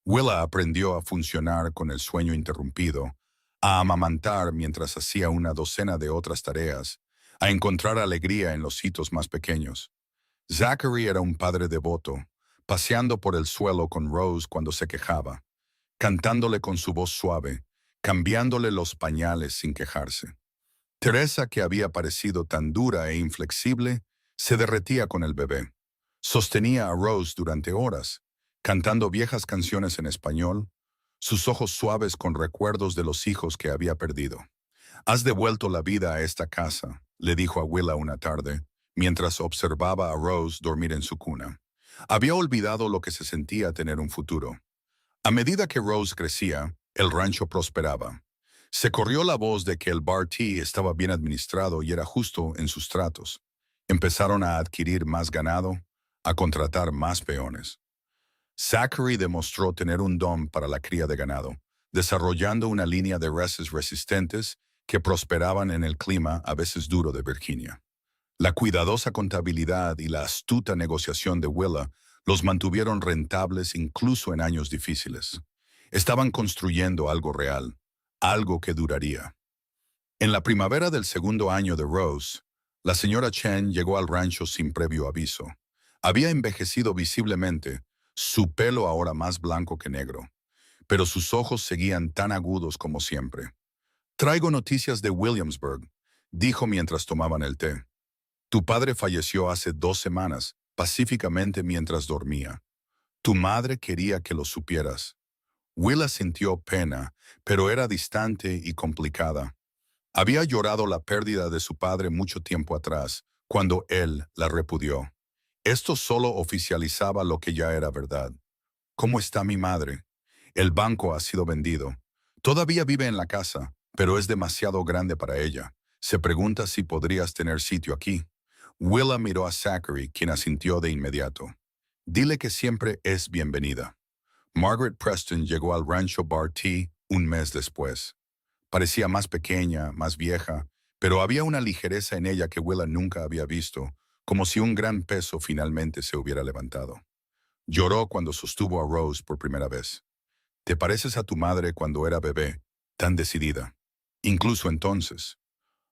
Willa aprendió a funcionar con el sueño interrumpido, a amamantar mientras hacía una docena de otras tareas, a encontrar alegría en los hitos más pequeños. Zachary era un padre devoto, paseando por el suelo con Rose cuando se quejaba, cantándole con su voz suave, cambiándole los pañales sin quejarse. Teresa, que había parecido tan dura e inflexible, se derretía con el bebé. Sostenía a Rose durante horas, cantando viejas canciones en español, sus ojos suaves con recuerdos de los hijos que había perdido. «Has devuelto la vida a esta casa», le dijo a Willa una tarde, mientras observaba a Rose dormir en su cuna. Había olvidado lo que se sentía tener un futuro. A medida que Rose crecía, el rancho prosperaba. Se corrió la voz de que el Bar T estaba bien administrado y era justo en sus tratos. Empezaron a adquirir más ganado, a contratar más peones. Zachary demostró tener un don para la cría de ganado, desarrollando una línea de reses resistentes que prosperaban en el clima a veces duro de Virginia. La cuidadosa contabilidad y la astuta negociación de Willa los mantuvieron rentables incluso en años difíciles. Estaban construyendo algo real, algo que duraría. En la primavera del segundo año de Rose, la señora Chen llegó al rancho sin previo aviso. Había envejecido visiblemente, su pelo ahora más blanco que negro, pero sus ojos seguían tan agudos como siempre. «Traigo noticias de Williamsburg», dijo mientras tomaban el té. «Tu padre falleció hace 2 semanas, pacíficamente mientras dormía. Tu madre quería que lo supieras». Willa sintió pena, pero era distante y complicada. Había llorado la pérdida de su padre mucho tiempo atrás, cuando él la repudió. Esto solo oficializaba lo que ya era verdad. «¿Cómo está mi madre?» «El banco ha sido vendido. Todavía vive en la casa, pero es demasiado grande para ella. Se pregunta si podrías tener sitio aquí». Willa miró a Zachary, quien asintió de inmediato. «Dile que siempre es bienvenida». Margaret Preston llegó al rancho Barty un mes después. Parecía más pequeña, más vieja, pero había una ligereza en ella que Willa nunca había visto, como si un gran peso finalmente se hubiera levantado. Lloró cuando sostuvo a Rose por primera vez. «Te pareces a tu madre cuando era bebé, tan decidida». Incluso entonces.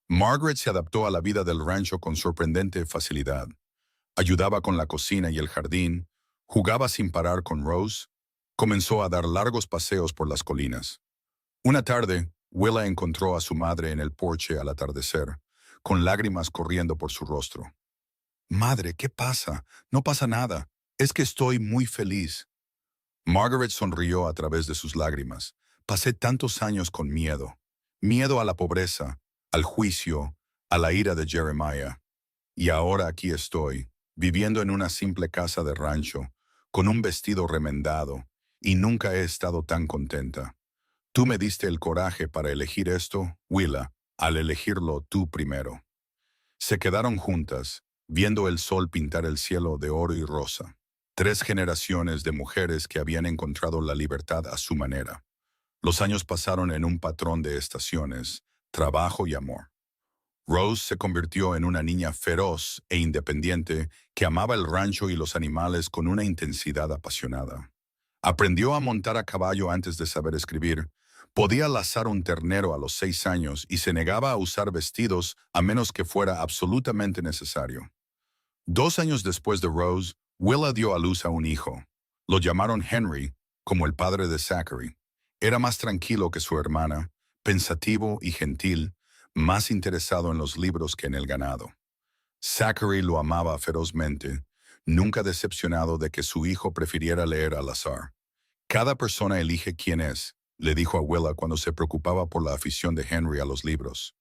Margaret se adaptó a la vida del rancho con sorprendente facilidad. Ayudaba con la cocina y el jardín, jugaba sin parar con Rose, comenzó a dar largos paseos por las colinas. Una tarde, Willa encontró a su madre en el porche al atardecer, con lágrimas corriendo por su rostro. «Madre, ¿qué pasa? No pasa nada. Es que estoy muy feliz». Margaret sonrió a través de sus lágrimas. «Pasé tantos años con miedo. Miedo a la pobreza, al juicio, a la ira de Jeremiah. Y ahora aquí estoy, viviendo en una simple casa de rancho, con un vestido remendado, y nunca he estado tan contenta. Tú me diste el coraje para elegir esto, Willa, al elegirlo tú primero». Se quedaron juntas, viendo el sol pintar el cielo de oro y rosa. 3 generaciones de mujeres que habían encontrado la libertad a su manera. Los años pasaron en un patrón de estaciones, trabajo y amor. Rose se convirtió en una niña feroz e independiente que amaba el rancho y los animales con una intensidad apasionada. Aprendió a montar a caballo antes de saber escribir. Podía lazar un ternero a los 6 años y se negaba a usar vestidos a menos que fuera absolutamente necesario. 2 años después de Rose, Willa dio a luz a un hijo. Lo llamaron Henry, como el padre de Zachary. Era más tranquilo que su hermana, pensativo y gentil, más interesado en los libros que en el ganado. Zachary lo amaba ferozmente, nunca decepcionado de que su hijo prefiriera leer al azar. «Cada persona elige quién es», le dijo a Willa cuando se preocupaba por la afición de Henry a los libros.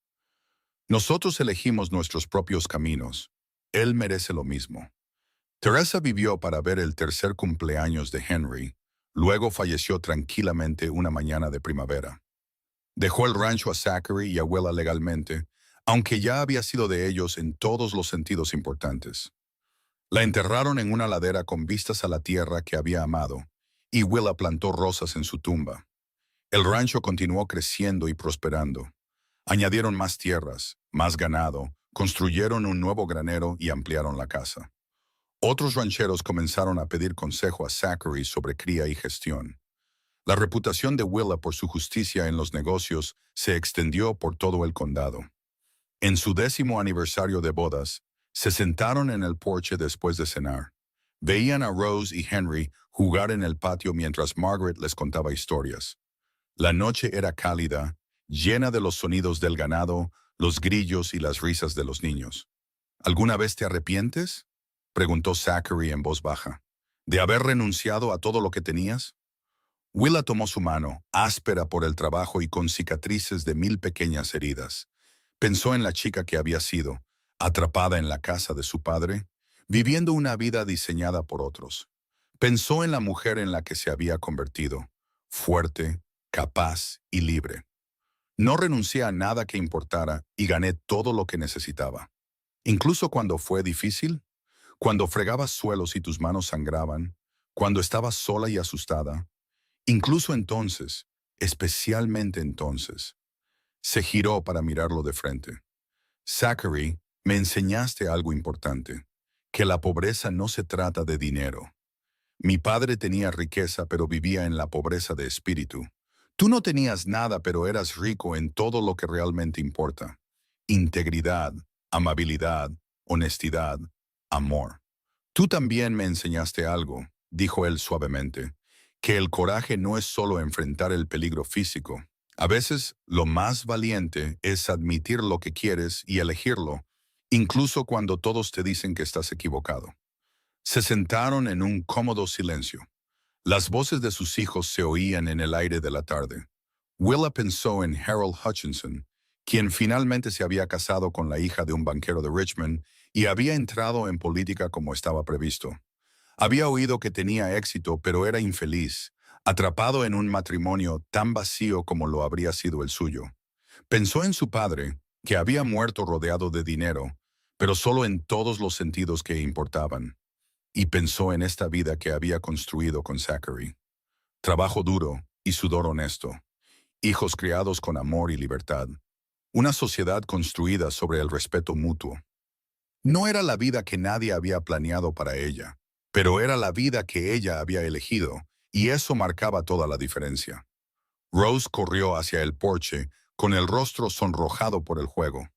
«Nosotros elegimos nuestros propios caminos. Él merece lo mismo». Teresa vivió para ver el tercer cumpleaños de Henry, luego falleció tranquilamente una mañana de primavera. Dejó el rancho a Zachary y a Willa legalmente, aunque ya había sido de ellos en todos los sentidos importantes. La enterraron en una ladera con vistas a la tierra que había amado, y Willa plantó rosas en su tumba. El rancho continuó creciendo y prosperando. Añadieron más tierras, más ganado, construyeron un nuevo granero y ampliaron la casa. Otros rancheros comenzaron a pedir consejo a Zachary sobre cría y gestión. La reputación de Willa por su justicia en los negocios se extendió por todo el condado. En su 10º aniversario de bodas, se sentaron en el porche después de cenar. Veían a Rose y Henry jugar en el patio mientras Margaret les contaba historias. La noche era cálida, llena de los sonidos del ganado, los grillos y las risas de los niños. «¿Alguna vez te arrepientes?», preguntó Zachary en voz baja. «¿De haber renunciado a todo lo que tenías?». Willa tomó su mano, áspera por el trabajo y con cicatrices de 1000 pequeñas heridas. Pensó en la chica que había sido, atrapada en la casa de su padre, viviendo una vida diseñada por otros. Pensó en la mujer en la que se había convertido, fuerte, capaz y libre. «No renuncié a nada que importara y gané todo lo que necesitaba. Incluso cuando fue difícil, cuando fregabas suelos y tus manos sangraban, cuando estabas sola y asustada, incluso entonces, especialmente entonces». Se giró para mirarlo de frente. «Zachary, me enseñaste algo importante, que la pobreza no se trata de dinero. Mi padre tenía riqueza pero vivía en la pobreza de espíritu. Tú no tenías nada, pero eras rico en todo lo que realmente importa. Integridad, amabilidad, honestidad, amor. Tú también me enseñaste algo, dijo él suavemente, que el coraje no es solo enfrentar el peligro físico. A veces, lo más valiente es admitir lo que quieres y elegirlo, incluso cuando todos te dicen que estás equivocado. Se sentaron en un cómodo silencio. Las voces de sus hijos se oían en el aire de la tarde. Willa pensó en Harold Hutchinson, quien finalmente se había casado con la hija de un banquero de Richmond y había entrado en política como estaba previsto. Había oído que tenía éxito, pero era infeliz, atrapado en un matrimonio tan vacío como lo habría sido el suyo. Pensó en su padre, que había muerto rodeado de dinero, pero solo en todos los sentidos que importaban. Y pensó en esta vida que había construido con Zachary. Trabajo duro y sudor honesto. Hijos criados con amor y libertad. Una sociedad construida sobre el respeto mutuo. No era la vida que nadie había planeado para ella, pero era la vida que ella había elegido, y eso marcaba toda la diferencia. Rose corrió hacia el porche, con el rostro sonrojado por el juego.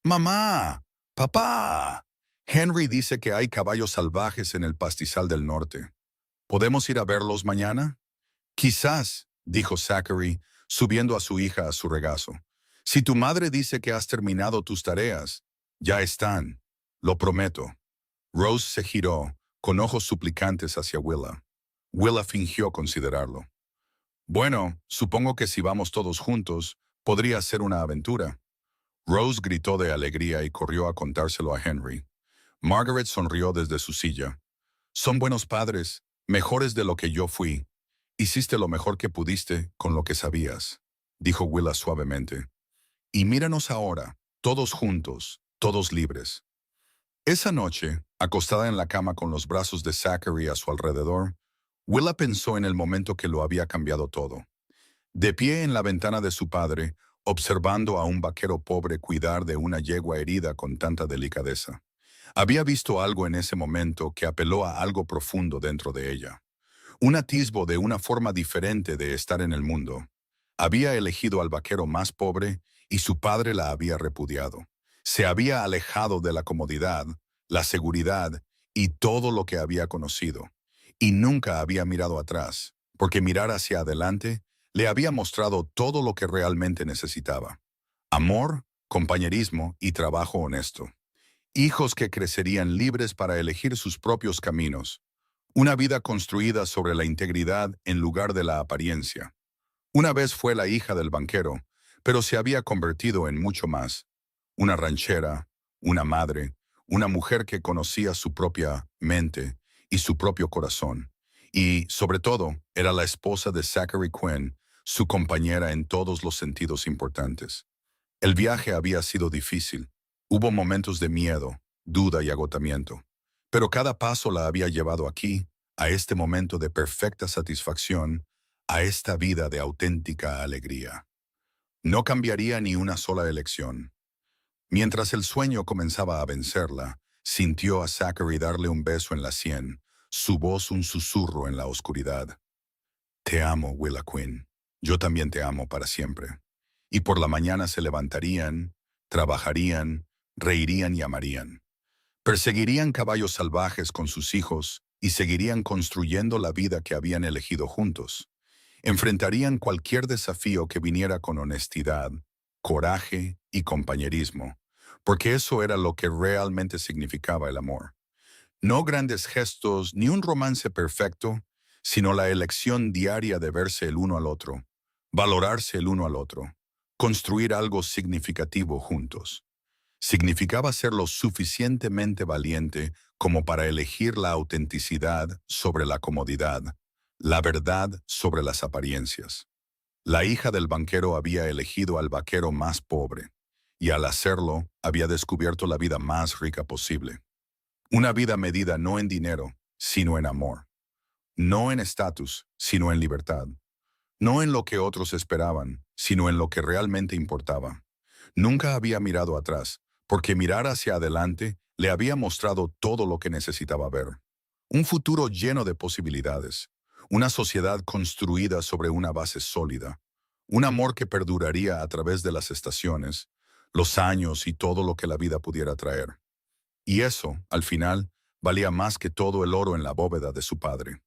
¡Mamá! ¡Papá! Henry dice que hay caballos salvajes en el pastizal del norte. ¿Podemos ir a verlos mañana? Quizás, dijo Zachary, subiendo a su hija a su regazo. Si tu madre dice que has terminado tus tareas, ya están. Lo prometo. Rose se giró, con ojos suplicantes hacia Willa. Willa fingió considerarlo. Bueno, supongo que si vamos todos juntos, podría ser una aventura. Rose gritó de alegría y corrió a contárselo a Henry. Margaret sonrió desde su silla. Son buenos padres, mejores de lo que yo fui. Hiciste lo mejor que pudiste con lo que sabías, dijo Willa suavemente. Y míranos ahora, todos juntos, todos libres. Esa noche, acostada en la cama con los brazos de Zachary a su alrededor, Willa pensó en el momento que lo había cambiado todo. De pie en la ventana de su padre, observando a un vaquero pobre cuidar de una yegua herida con tanta delicadeza. Había visto algo en ese momento que apeló a algo profundo dentro de ella. Un atisbo de una forma diferente de estar en el mundo. Había elegido al vaquero más pobre y su padre la había repudiado. Se había alejado de la comodidad, la seguridad y todo lo que había conocido. Y nunca había mirado atrás, porque mirar hacia adelante le había mostrado todo lo que realmente necesitaba. Amor, compañerismo y trabajo honesto. Hijos que crecerían libres para elegir sus propios caminos. Una vida construida sobre la integridad en lugar de la apariencia. Una vez fue la hija del banquero, pero se había convertido en mucho más. Una ranchera, una madre, una mujer que conocía su propia mente y su propio corazón. Y, sobre todo, era la esposa de Zachary Quinn, su compañera en todos los sentidos importantes. El viaje había sido difícil. Hubo momentos de miedo, duda y agotamiento. Pero cada paso la había llevado aquí, a este momento de perfecta satisfacción, a esta vida de auténtica alegría. No cambiaría ni una sola elección. Mientras el sueño comenzaba a vencerla, sintió a Zachary darle un beso en la sien, su voz un susurro en la oscuridad. Te amo, Willa Quinn. Yo también te amo para siempre. Y por la mañana se levantarían, trabajarían, reirían y amarían. Perseguirían caballos salvajes con sus hijos y seguirían construyendo la vida que habían elegido juntos. Enfrentarían cualquier desafío que viniera con honestidad, coraje y compañerismo, porque eso era lo que realmente significaba el amor. No grandes gestos ni un romance perfecto, sino la elección diaria de verse el uno al otro, valorarse el uno al otro, construir algo significativo juntos. Significaba ser lo suficientemente valiente como para elegir la autenticidad sobre la comodidad, la verdad sobre las apariencias. La hija del banquero había elegido al vaquero más pobre, y al hacerlo había descubierto la vida más rica posible. Una vida medida no en dinero, sino en amor. No en estatus, sino en libertad. No en lo que otros esperaban, sino en lo que realmente importaba. Nunca había mirado atrás, porque mirar hacia adelante le había mostrado todo lo que necesitaba ver. Un futuro lleno de posibilidades. Una sociedad construida sobre una base sólida. Un amor que perduraría a través de las estaciones, los años y todo lo que la vida pudiera traer. Y eso, al final, valía más que todo el oro en la bóveda de su padre.